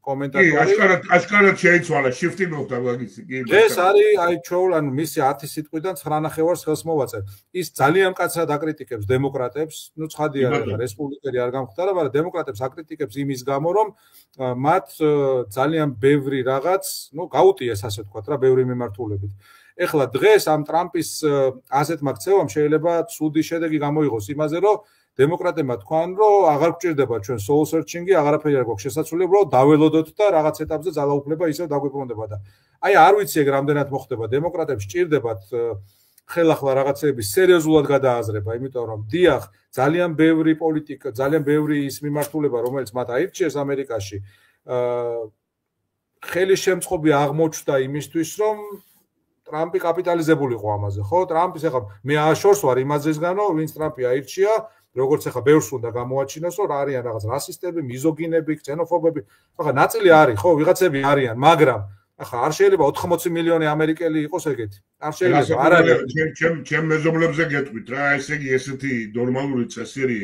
კომენტატორი. კი, აშკარად შეიცვალა, შიფტი მოხდა მაგისი, კი. ეს არის აი ჩვეულ, ანუ მისი 10 სიტყვიდან 9.5-ს ხელს მოვაწერ. ის ძალიან მკაცრად აკრიტიკებს დემოკრატებს, ნუ ცხადია რა, რესპუბლიკელი არ გამختარა, მაგრამ დემოკრატებს აკრიტიკებს იმის გამო, რომ მათ ძალიან ბევრი რაღაც, ნუ გაუტიეს ასე ვთქვათ რა, ბევრი მიმართულებით. ეხლა დღეს ამ ტრამპის ასეთმა ქცევამ შეიძლება ცუდი შედეგი გამოიღოს იმაზე, რომ დემოკრატებმა თქვან, რომ აღარ გვჭირდება ჩვენ soul searching-ი, აღარაფერი არ გვაქვს შესაძლებელი, უბრალოდ დაველოდოთ და რაღაც ეტაპზე ძალაუფლება ისევ დაგვიბრუნდება და აი არ ვიცი ეგ რამდენად მოხდება, დემოკრატებს ჭირდებათ ხელახლა რაღაცეების სერიოზულად გადააზრება, იმიტომ რომ დიახ, ძალიან ბევრი პოლიტიკა, ძალიან ბევრი ის მიმართულება, რომელიც მათ აირჩიეს ამერიკაში, ხელის შემწყობი აღმოჩნდა იმისთვის, რომ ტრამპი კაპიტალიზებული იყო ამაზე, ხო? ტრამპის ახლა მე აშორს ვარ იმაზესგანო, ვინც ტრამპი აირჩია, როგორც ახლა ბევრს უნდა გამოაჩინოს, რომ არიან რაღაც რასისტები, მიზოგინები, ქსენოფობები. ახლა ნაწილი არის, ხო, ვიღაცები არიან, მაგრამ ახლა არ შეიძლება 80 მილიონი ამერიკელი იყოს ეგეთი. არ შეიძლება, არ არის. ჩემ მეზობლებზე გეტყვით რა, ესე იგი ესეთი ნორმალური წესიერი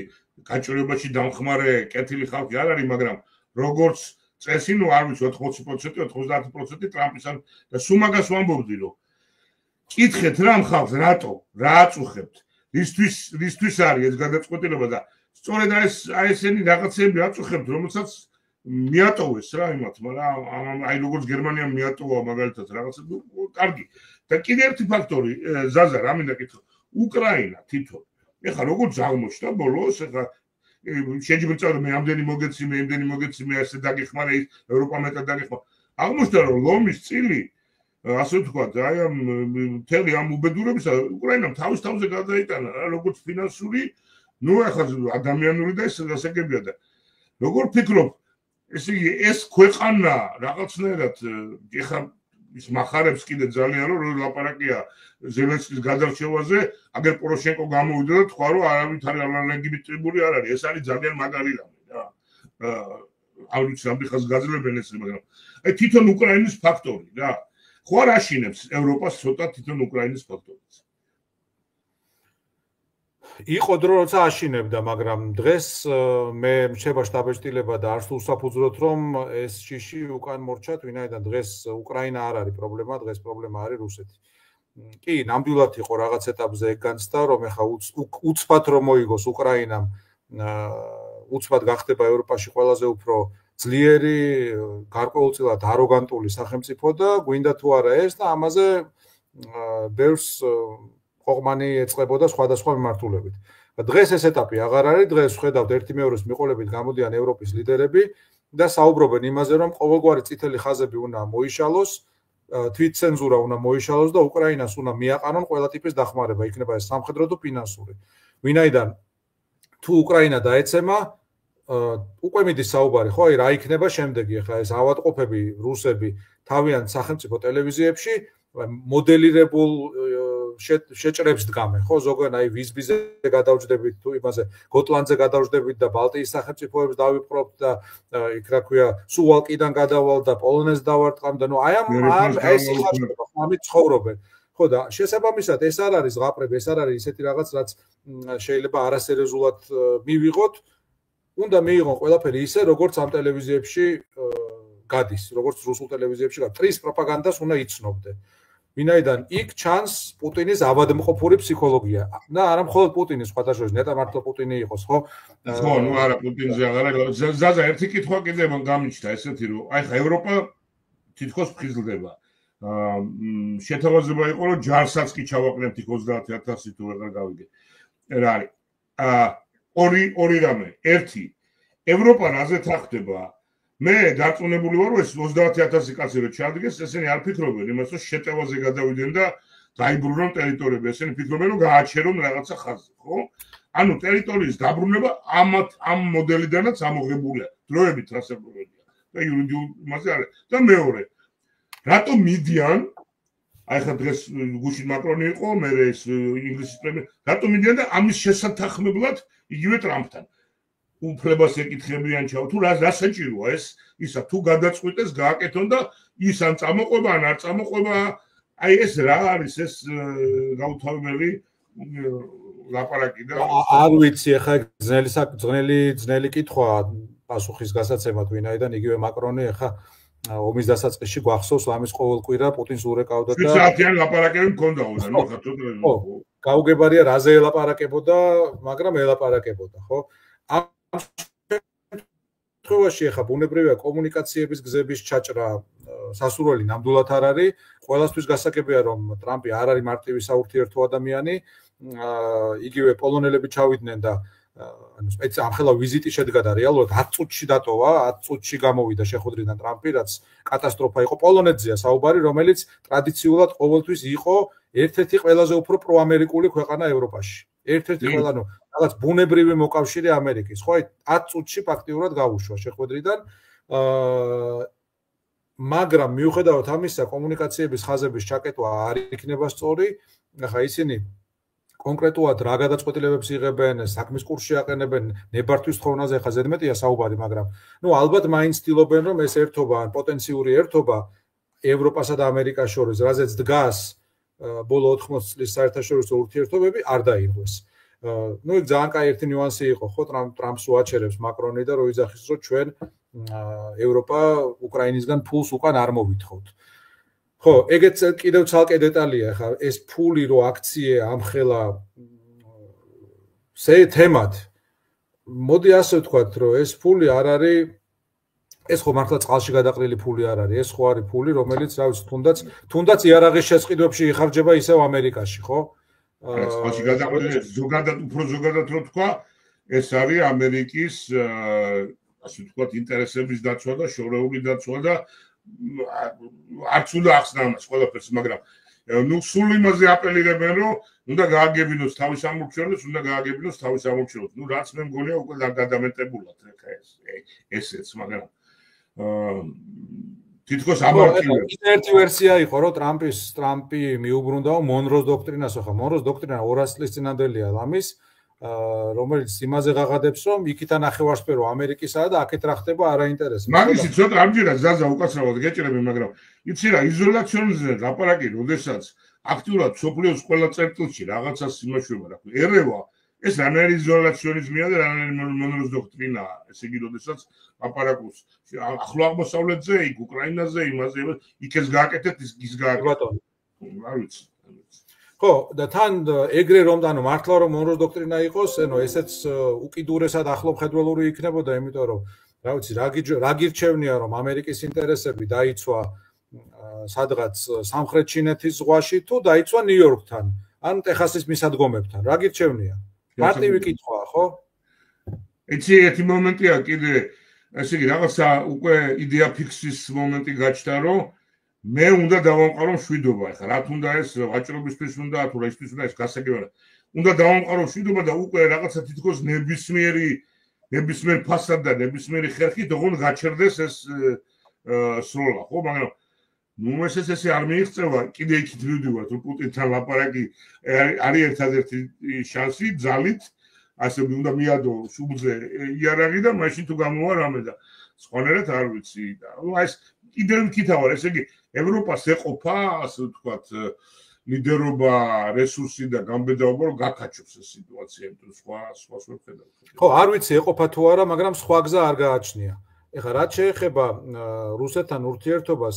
გაჭირვებაში დამხმარე კეთილი ხალხი არ არის, მაგრამ როგორც წესი, ნუ არ ვიცი 80%, 90% ტრამპისთან და სულ მაგას ვამბობდი, რომ კითხეთ რა მხალხს, რატო, რა აწუხებთ? რისთვის არის ეს გადაწყვეტილება და სწორედ აი ესენი რაღაცები აწუხებთ, რომელსაც მიატოვეს რა იმათმა რა, აი როგორც გერმანიამ მიატოვა მაგალითად რაღაცები, კარგი. და კიდე ერთი ფაქტორი, ზაზა, რა მინდა კითხო, უკრაინა თვითონ. ეხლა როგორც აღმოჩნდა ბოლოს, ეხლა შეჯიბრწა რომ მე ამდენი მოგეციმე, ასე დაგეხმარა ის ევროპა მეტად დაგეხმარა. აღმოჩნდა რომ ლომის წილი ასე ვთქვათ, აი ამ მთელი ამ უბედურებისა უკრაინამ თავის თავზე გადაიტანა რა, როგორც ფინანსური, ნუ ახლა ადამიანური და ესეგებია და როგორ ფიქრობ, ესე იგი ეს ქვეყანა რაღაცნაირად ეხლა ის מחარებს კიდე ძალიან რომ ლაპარაკია ზელენსკის გადარჩევაზე, აგერ პოროშენკო გამოვიდა და თქვა რომ არავითარი არალეგიტიმური არ არის, ეს არის ძალიან მაგარი რამე რა. არ ვიცი რამდენ ხანს გაძლევენ ეს, მაგრამ აი თვითონ უკრაინის ფაქტორი რა. ხო არ აშინებს ევროპას ცოტა თვითონ უკრაინის ფაქტორიც. იყო დრო როცა აშინებდა, მაგრამ დღეს მე მრჩება შტაბ-ჭრილება და არც უსაფუძვლოდ რომ ეს შიში უკან მორჩათ, ვინაიდან დღეს უკრაინა არ არის პრობლემა, დღეს პრობლემა არის რუსეთი. კი, ნამდვილად იყო რაღაც ეტაპზე ეგ განცდა, რომ ეხა უცბად რომ მოიგოს უკრაინამ, უცბად გახდება ევროპაში ყველაზე უფრო ძლიერი, გარკვეულწილად აროგანტული სახელმწიფო და გვინდა თუ არა ეს და ამაზე ბევრს ყოყმანი ეწყებოდა სხვადასხვა მიმართულებით. დღეს ეს ეტაპი აღარ არის, დღეს ვხედავთ ერთი მეორეს მიყოლებით გამოდიან ევროპის ლიდერები და საუბრობენ იმაზე, რომ ყოველგვარი წითელი ხაზები უნდა მოიშალოს თვითცენზურა უნდა მოიშალოს და უკრაინას უნდა მიაყანონ ყველა ტიპის დახმარება, იქნება ეს სამხედრო თუ ფინანსური. ვინაიდან თუ უკრაინა დაეცემა უკვე მიდის საუბარი, ხო, აი რა იქნება შემდეგი, ახლა ეს ავადმყოფები რუსები თავიანთ სახელმწიფო ტელევიზიებში მოდელირებულ შეჭრებს დგამენ, ხო, ზოგადად აი ვიზბიზე გადავჯდებით თუ იმაზე გოტლანდზე გადავჯდებით და ბალტიის სახელმწიფოებს დავიპყრობთ და იქ რა ქვია, სუვალკიდან გადავალ და პოლონეთს დავარტყამ და ნუ აი ეს იმართება, ამით ცხოვრობენ. ხო და შესაბამისად ეს არ არის ზღაპრები, ეს არ არის ისეთი რაღაც, რაც შეიძლება არასერიოზულად მივიღოთ. უნდა მიიღონ ყველაფერი ისე, როგორც ამ ტელევიზიებში გადის, როგორც რუსულ ტელევიზიებში გადის. ტრის პროპაგანდას უნდა იცნობდნენ. ვინაიდან იქ ჩანს პუტინის ავადმყოფური ფსიქოლოგია. და არა მხოლოდ პუტინის, სხვათა შორის, ნეტა მართლა პუტინი იყოს, ხო? ხო, ნუ არა პუტინზე აღარა. ზაზა, ერთი კითხვა კიდე მან გამიჩნდა ესეთი, რომ აი ხა ევროპა თითქოს ფხიზლდება. შეთავაზება იყო, რომ ჯარსაც კი ჩავაყენებთ იქ 30,000 თუ ვეღარ გავიგე. რა არის? ორი რამე. ერთი, ევროპა რაზე თანხდება? მე დარწმუნებული ვარ, რომ ეს 30,000 კაცი რო ჩადგეს, ესენი არ ფიქრობენ იმას, რომ შეტევაზე გადავიდნენ და დაიბრუნონ ტერიტორიები. ესენი ფიქრობენ, რომ გააჩერონ რაღაცა ხაზი, ხო? ანუ ტერიტორიის დაბრუნება ამ მოდელიდანაც ამოღებულია. დროებით რასაკვირველია. და იურიდიულ იმაზე არის. და მეორე, რატომ მიდიან? აი ხა დღეს გუშინ მაკრონი იყო, მე ეს ინგლისის პრემიერ, რატომ მიდიან და ამის შესათანხმებლად იგივე ტრამპთან? უფლებას ეკითხებიან ჩავ თუ რა საჭიროა ეს ისა თუ გადაწყვიტეს გააკეთონ და ის ან წამოყვება ან არ წამოყვება აი ეს რა არის ეს გაუთავებელი ლაპარაკი და არ ვიცი ახლა ძნელი კითხვა პასუხის გასაცემად ვინაიდან იგივე მაკრონი ახლა ომის დასაწყისში გვახსოვს ამის ყოველკვირა პუტინს ურეკავდა და საათიან ლაპარაკები მქონდა უნდა ნუ ხა ხო გაუგებარია რაზე ელაპარაკებოდა მაგრამ ელაპარაკებოდა ხო შემთხვევაში ახლა ბუნებრივია კომუნიკაციების გზების ჩაჭრა სასურველი ნამდვილად არ არის ყველასთვის გასაგებია რომ ტრამპი არ არის მარტივი საურთიერთო ადამიანი იგივე პოლონელები ჩავიდნენ და ანუ სპეციალ ამხელა ვიზიტი შედგა და რეალურად 10 წუთში დატოვა 10 წუთში გამოვიდა შეხვედრიდან ტრამპი რაც კატასტროფა იყო პოლონეთზეა საუბარი რომელიც ტრადიციულად ყოველთვის იყო ერთ-ერთი ყველაზე უფრო პროამერიკული ქვეყანა ევროპაში ერთ-ერთი ყველა ნუ რაღაც ბუნებრივი მოკავშირე ამერიკის ხო აი 10 წუთში ფაქტიურად გაუშვა შეხვედრიდან მაგრამ მიუხედავად ამისა კომუნიკაციების ხაზების ჩაკეტვა არ იქნება სწორი ახლა ისინი კონკრეტულად რა გადაწყვეტილებებს იღებენ, საქმის კურსში აყენებენ, ნებართვის თხოვნაზე ხა ზედმეტია საუბარი, მაგრამ ნუ ალბათ მაინც ცდილობენ რომ ეს ერთობა ან პოტენციური ერთობა ევროპასა და ამერიკას შორის, რაზეც დგას ბოლო 80 წლის საერთაშორისო ურთიერთობები არ დაირღვეს. ნუ იქ ძალიან კაი ერთი ნიუანსი იყო, ხო, ტრამპს უაჩერებს მაკრონი და რო იძახის რომ ჩვენ ევროპა უკრაინისგან ფულს უკან არ მოვითხოვთ. ხო, ეგეც კიდევ ცალკე დეტალია, ხა ეს ფული რო აქციე ამხელა თემად. მოდი ასე ვთქვათ, რომ ეს ფული არ არის ეს ხო მართლა წყალში გადაყრილი ფული არ არის, ეს ხო არის ფული, რომელიც რა ვიცი, თუნდაც იარაღის შესყიდვებში იხარჯება ისევ ამერიკაში, ხო? წყალში გადაყრილი ზოგადად უფრო ზოგადად რო თქვა, ეს არის ამერიკის ასე ვთქვათ, ინტერესების დაცვა და შორეული დაცვა და არც უნდა ახსნა ამას ყველაფერს, მაგრამ ნუ სულ იმაზე აპელირებენ, რომ უნდა გააგებინოს თავის ამორჩევლებს, უნდა გააგებინოს თავის ამორჩევლებს. ნუ რაც მე მგონია უკვე გადამეტებულად ხა ესეც, მაგრამ თითქოს ამორჩევლებს. ერთი ვერსია იყო, რომ ტრამპი მიუბრუნდაო მონროს დოქტრინას, ხო, მონროს დოქტრინა 200 წლის წინანდელია ამის რომელიც იმაზე ღაღადებს რომ იქიდან ახევარსფერო ამერიკისაა და აქეთ რა ხდება არ აინტერესებს. მაგისი ცოტა ამჯერად ზაზა უკაცრავად გეჭირები, მაგრამ იცი რა იზოლაციონზე ლაპარაკი, როდესაც აქტიურად სოფლიოს ყველა წერტილში რაღაცას იმაშვება, რა ქვია, ერევა, ეს რანაირი იზოლაციონიზმია და რანაირი მონროს დოქტრინაა, ესე იგი, როდესაც ლაპარაკობს ახლო აღმოსავლეთზე, იქ უკრაინაზე, იმაზე, იქეს გააკეთეთ, ის გააკეთეთ. არ ვიცი. ხო, და თან ეგრე რომ ანუ მართლა რომ მონროს დოქტრინა იყოს, ანუ ესეც უკიდურესად ახლომხედველური იქნებოდა, იმიტომ რომ რა ვიცი, რა გირჩევნია რომ ამერიკის ინტერესები დაიცვა სადღაც სამხრეთ ჩინეთის ზღვაში თუ დაიცვა ნიუ-იორკთან, ან ტეხასის მისადგომებთან. რა გირჩევნია? მარტივი კითხვაა, ხო? იცი ერთი მომენტია კიდე, ესე იგი, რაღაცა უკვე იდეა ფიქსის მომენტი გაჩნდა, რომ მე უნდა დავამყარო მშვიდობა, ეხლა რა თუნდა ეს ვაჭრობისთვის უნდა თუ რა ისთვის უნდა ეს გასაგებია. უნდა დავამყარო მშვიდობა და უკვე რაღაცა თითქოს ნებისმიერ ფასად და ნებისმიერი ხერხით ოღონდ გაჩერდეს ეს სროლა, ხო, მაგრამ ნუ ესე არ მიიღწევა, კიდე იქით მივდივართ, რომ პუტინთან ლაპარაკი არის ერთადერთი შანსი ძალით, ასე უნდა მიადო შუბლზე იარაღი და მაშინ თუ გამოვა რამე და სხვანაირად არ ვიცი და ეს კიდევ მკითხავარ, ესე იგი ევროპას ეყოფა, ასე ვთქვათ, ლიდერობა, რესურსი და გამბედაობა, რომ გაკაჩოს ეს სიტუაცია, იმიტომ სხვა ვხედავ. ხო, არ ვიცი ეყოფა თუ არა, მაგრამ სხვა გზა არ გააჩნია. ეხლა რაც შეეხება რუსეთთან ურთიერთობას,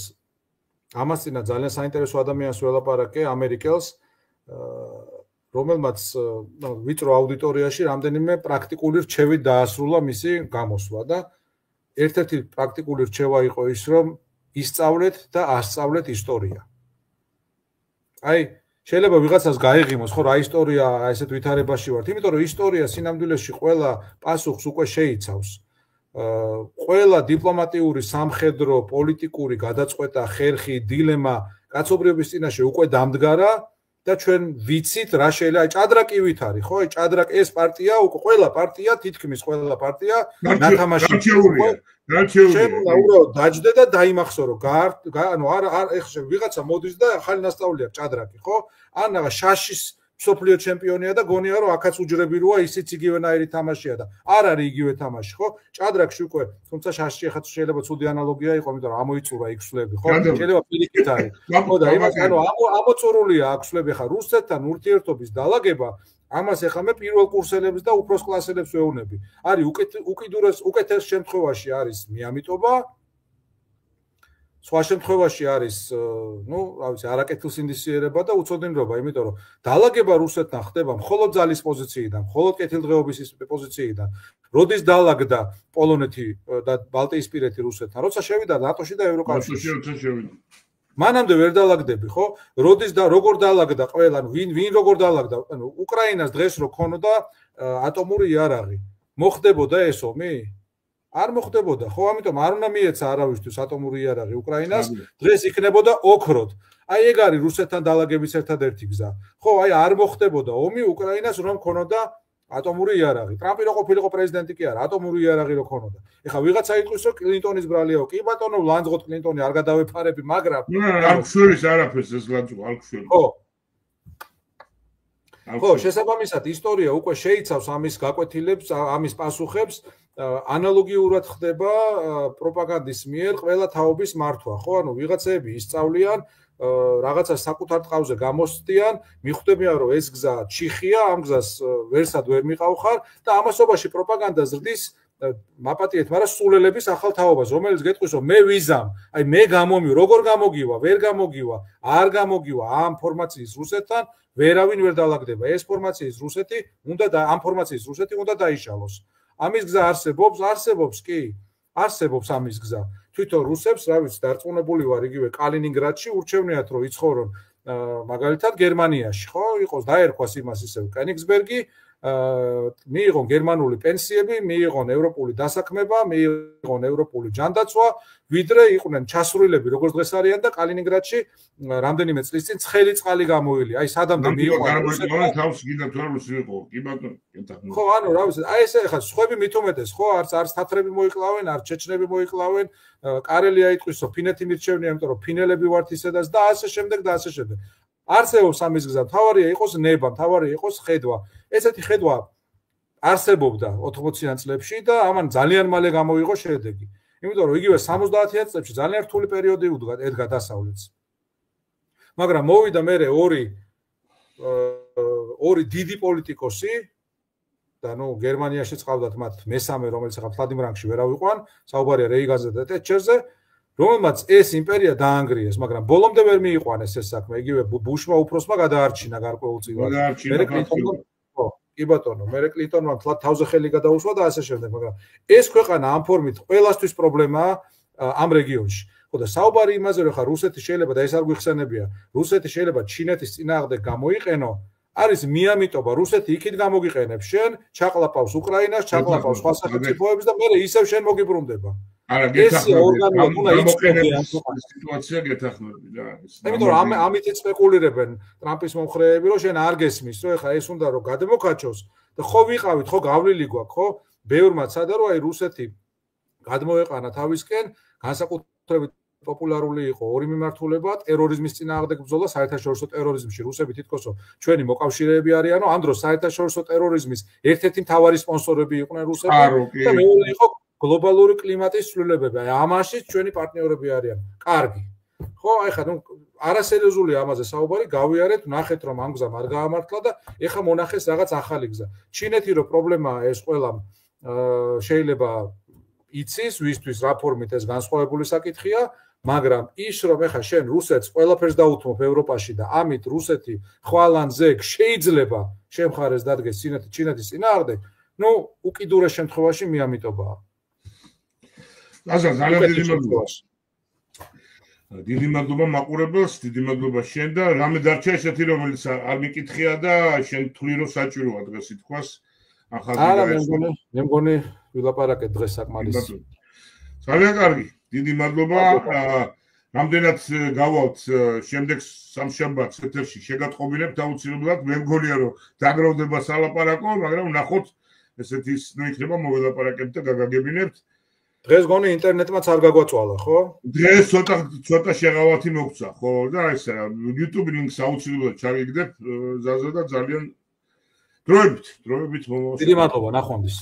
ამასინა ძალიან საინტერესო ადამიანს ველაპარაკე, ამერიკელს, რომელმაც ვიწრო აუდიტორიაში რამდენიმე პრაქტიკული რჩევით დაასრულა მისი გამოსვლა და ერთ-ერთი პრაქტიკული რჩევა იყო ის, რომ ისწავლეთ და ასწავლეთ ისტორია. აი, შეიძლება ვიღაცას გაეღიმოს, ხო, რა ისტორია, ესეთ ვითარებაში ვართ, იმიტომ რომ ისტორია სინამდვილეში ყველა პასუხს უკვე შეიცავს. ყველა დიპლომატიური, სამხედრო, პოლიტიკური გადაწყვეტა, ხერხი, დილემა კაცობრიობის წინაშე უკვე დამდგარა და ჩვენ ვიცით რა შეიძლება, აი ჭადრაკივით არის, ხო? აი ჭადრაკ ეს პარტია, უკვე ყველა პარტია, თითქმის ყველა პარტია ნათამაში შეუძლია უბრალოდ დაჯდე და დაიმახსოვრო. ანუ არ ეხლა ვიღაცა მოდის და ახალი ნასწავლი აქვს ჭადრაკი, ხო? ან რაღაც შაშის სოფლიო ჩემპიონია და გონია რომ აქაც უჯრები როა ისიც იგივენაირი თამაშია და არ არის იგივე თამაში, ხო? ჭადრაკში უკვე, თუმცა შაშში ახაც შეიძლება ცუდი ანალოგია იყო, იმიტომ რომ ამოიწურა იქსვლები, ხო? შეიძლება პირიქით არის. ხო და იმას ანუ ამოწურულია აქსვლები ხა რუსეთთან ურთიერთობის დალაგება, ამას ეხა მე პირველ კურსელებს და უფროს კლასელებს ვეუბნები. არის უკეთეს შემთხვევაში არის მიამიტობა, სხვა შემთხვევაში არის, ნუ, რა ვიცი, არაკეთილსინდისიერება და უცოდინრობა, იმიტომ რომ დალაგება რუსეთთან ხდება მხოლოდ ძალის პოზიციიდან, მხოლოდ კეთილდღეობის პოზიციიდან. როდის დალაგდა პოლონეთი და ბალტიისპირეთი რუსეთთან, როცა შევიდა ნატოში და ევროკავშირში. მანამდე ვერ დალაგდები, ხო? როდის და როგორ დალაგდა ყველა, ვინ როგორ დალაგდა, ანუ უკრაინას დღეს რო ქონოდა ატომური იარაღი, მოხდებოდა ეს ომი? არ მოხდებოდა, ხო, ამიტომ არ უნდა მიეცა არავისთვის ატომური იარაღი უკრაინას, დღეს იქნებოდა ოქროდ. აი ეგ არის რუსეთთან დალაგების ერთადერთი გზა. ხო, აი არ მოხდებოდა ომი უკრაინას რომ ქონოდა ატომური იარაღი. ტრამპი რო ყოფილიყო პრეზიდენტი კი არა, ატომური იარაღი რო ქონოდა. ეხლა ვიღაცა იტყვის რომ კლინტონის ბრალიაო, კი ბატონო, ლანძღოთ კლინტონი არ გადავეფარები, მაგრამ არ ხვერის არაფერს ეს ლანძღო, არ ხვერის. ხო, შესაბამისად ისტორია უკვე შეიცავს ამის გაკვეთილებს, ამის პასუხებს. ანალოგიურად ხდება პროპაგანდის მიერ ყველა თაობის მართვა, ხო? ანუ ვიღაცები ისწავლიან, რაღაცა საკუთარ ტყავზე გამოსცდიან, მიხვდებიან რომ ეს გზა ჩიხია, ამ გზას ვერსად ვერ მიყავხარ და ამასობაში პროპაგანდა ზრდის მაპატიეთ, მაგრამ სულელების ახალ თაობას, რომელიც გეტყვის რომ მე ვიზამ, აი მე გამომივ, როგორ გამოგივა, ვერ გამოგივა, არ გამოგივა ამ ფორმაციის რუსეთთან, ვერავინ ვერ დალაგდება. ეს ფორმაციის რუსეთი უნდა და ამ ფორმაციის რუსეთი უნდა დაიშალოს. ამის გზა არსებობს კი, არსებობს ამის გზა. თვითონ რუსებს, რა ვიცი, დარწმუნებული ვარ იგივე კალინინგრადში ურჩევნიათ რომ იცხოვრონ მაგალითად გერმანიაში, ხო? იყოს დაერქვას იმას ისევ კენიგსბერგი, მიიღონ გერმანული პენსიები, მიიღონ ევროპული დასაქმება, მიიღონ ევროპული ჯანდაცვა, ვიდრე იყვნენ ჩასრულები როგორც დღეს არიან და კალინინგრადში რამდენიმე წლის წინ ცხელი წყალი გამოილი. აი სადამდე მიიღონ თავს გინდა თუ არ ვიყო, კი ბატონო, კეთახმო. ხო, ანუ რა ვიცი, აი ესე ხა სხვები მithumetes, ხო, არც თათრები მოიკლავენ, არც ჩეჩნები მოიკლავენ, კარელია იტყვის, რომ ფინეთი მირჩევნია, იმიტომ რომ ფინელები ვართ ისედაც და ასე შემდეგ და ასე შემდეგ. არსებობს ამის გზა, თავარია იყოს ნება, თავარია იყოს ხედვა. ესეთი ხედვა არსებობდა 80-იან წლებში და ამან ძალიან მალე გამოიღო შედეგი. იმიტომ რომ იგივე 70-იან წლებში ძალიან რთული პერიოდი ედგა დასავლეთს. მაგრამ მოვიდა მერე ორი დიდი პოლიტიკოსი და ნუ გერმანიაში წავდათ მათ მესამე, რომელიც ახლა ვლადიმირანკში ვერავიყვან, საუბარია რეიგანზე და ტეტჩერზე, რომელმაც ეს იმპერია დაანგრიეს, მაგრამ ბოლომდე ვერ მიიყვანეს ეს საქმე. იგივე ბუშმა უფროსმა გადაარჩინა გარკვეულწილად. მერე კლინტონმა, ხო, კი ბატონო, მერე კლინტონმა თავზე ხელი გადაუშვა და ასე შემდეგ, მაგრამ ეს ქვეყანა ამ ფორმით ყველასთვის პრობლემაა ამ რეგიონში. ხო და საუბარი იმაზე, რომ ხა რუსეთი შეიძლება და ეს არ გვიხსენებია, რუსეთი შეიძლება ჩინეთის წინააღმდეგ გამოიყენო, არის მიამიტობა, რუსეთი იქით გამოგიყენებს შენ, ჩაყლაპავს უკრაინას, ჩაყლაპავს სხვა სახელმწიფოებს და მერე ისევ შენ მოგიბრუნდება. არა, სიტუაცია გეთახმები რა. იმიტომ რომ ამით სპეკულირებენ ტრამპის მომხრეები, რომ შენ არ გესმის, რომ ეხა ეს უნდა რომ გადმოქაჩოს და ხო ვიყავით, ხო გავლილი გვაქვს, ხო? ბევრმაც სადა რომ აი რუსეთი გადმოეყანა თავისკენ, განსაკუთრებით პოპულარული იყო ორი მიმართულება, ტერორიზმის წინააღმდეგ ბრძოლა, საერთაშორისო ტერორიზმში რუსები თითქოსო ჩვენი მოკავშირეები არიანო, ამ დროს საერთაშორისო ტერორიზმის ერთ-ერთი მთავარი სპონსორები იყვნენ რუსები და მეორე იყო გლობალური კლიმატის ცვლილებები. აი ამაშიც ჩვენი პარტნიორები არიან. კარგი. ხო, აი ხა არასერიოზული ამაზე საუბარი, გავიარეთ, ნახეთ რომ ამ გზა არ გაამართლა და ეხა მონახეს რაღაც ახალი გზა. ჩინეთი რო პრობლემაა ეს ყველა შეიძლება იცის, ვისთვის რა ფორმით ეს განსხვავებული საკითხია, მაგრამ ის რომ ეხა შენ რუსეთს ყველაფერს დაუთმობ ევროპაში და ამით რუსეთი ხვალანზე შეიძლება შემხარეს დადგეს ჩინეთის წინააღმდეგ, ნუ უკიდურეს შემთხვევაში მე ამიტობაა. ასე ძალიან დიდი მადლობა მაყურებელს, დიდი მადლობა შენ და რამე დარჩა ესეთი რომელიც არ მიკითხია და შენ თვლი რომ საჭიროა დღეს ითქვას ახალგაზრდა. არა, მე მგონი ვილაპარაკეთ დღეს საკმარისი. ძალიან კარგი. დიდი მადლობა. რამდენად გავალთ შემდეგ სამშაბათს ეთერში შეგატყობინებთ აუცილებლად. მე მგონია რომ დაგროვდება სალაპარაკო, მაგრამ ნახოთ ესეთი ნუ იქნება მოველაპარაკებთ და გაგაგებინებთ. დღეს გონი ინტერნეტმაც არ გაგვაწვალა, ხო? დღეს ცოტა შეღავათი მოგცა, ხო? და ესე YouTube link-ს აუცილებლად ჩაგიგდებ ზაზა და ძალიან დროებით მომავალ. დიდი მადლობა, ნახვამდის.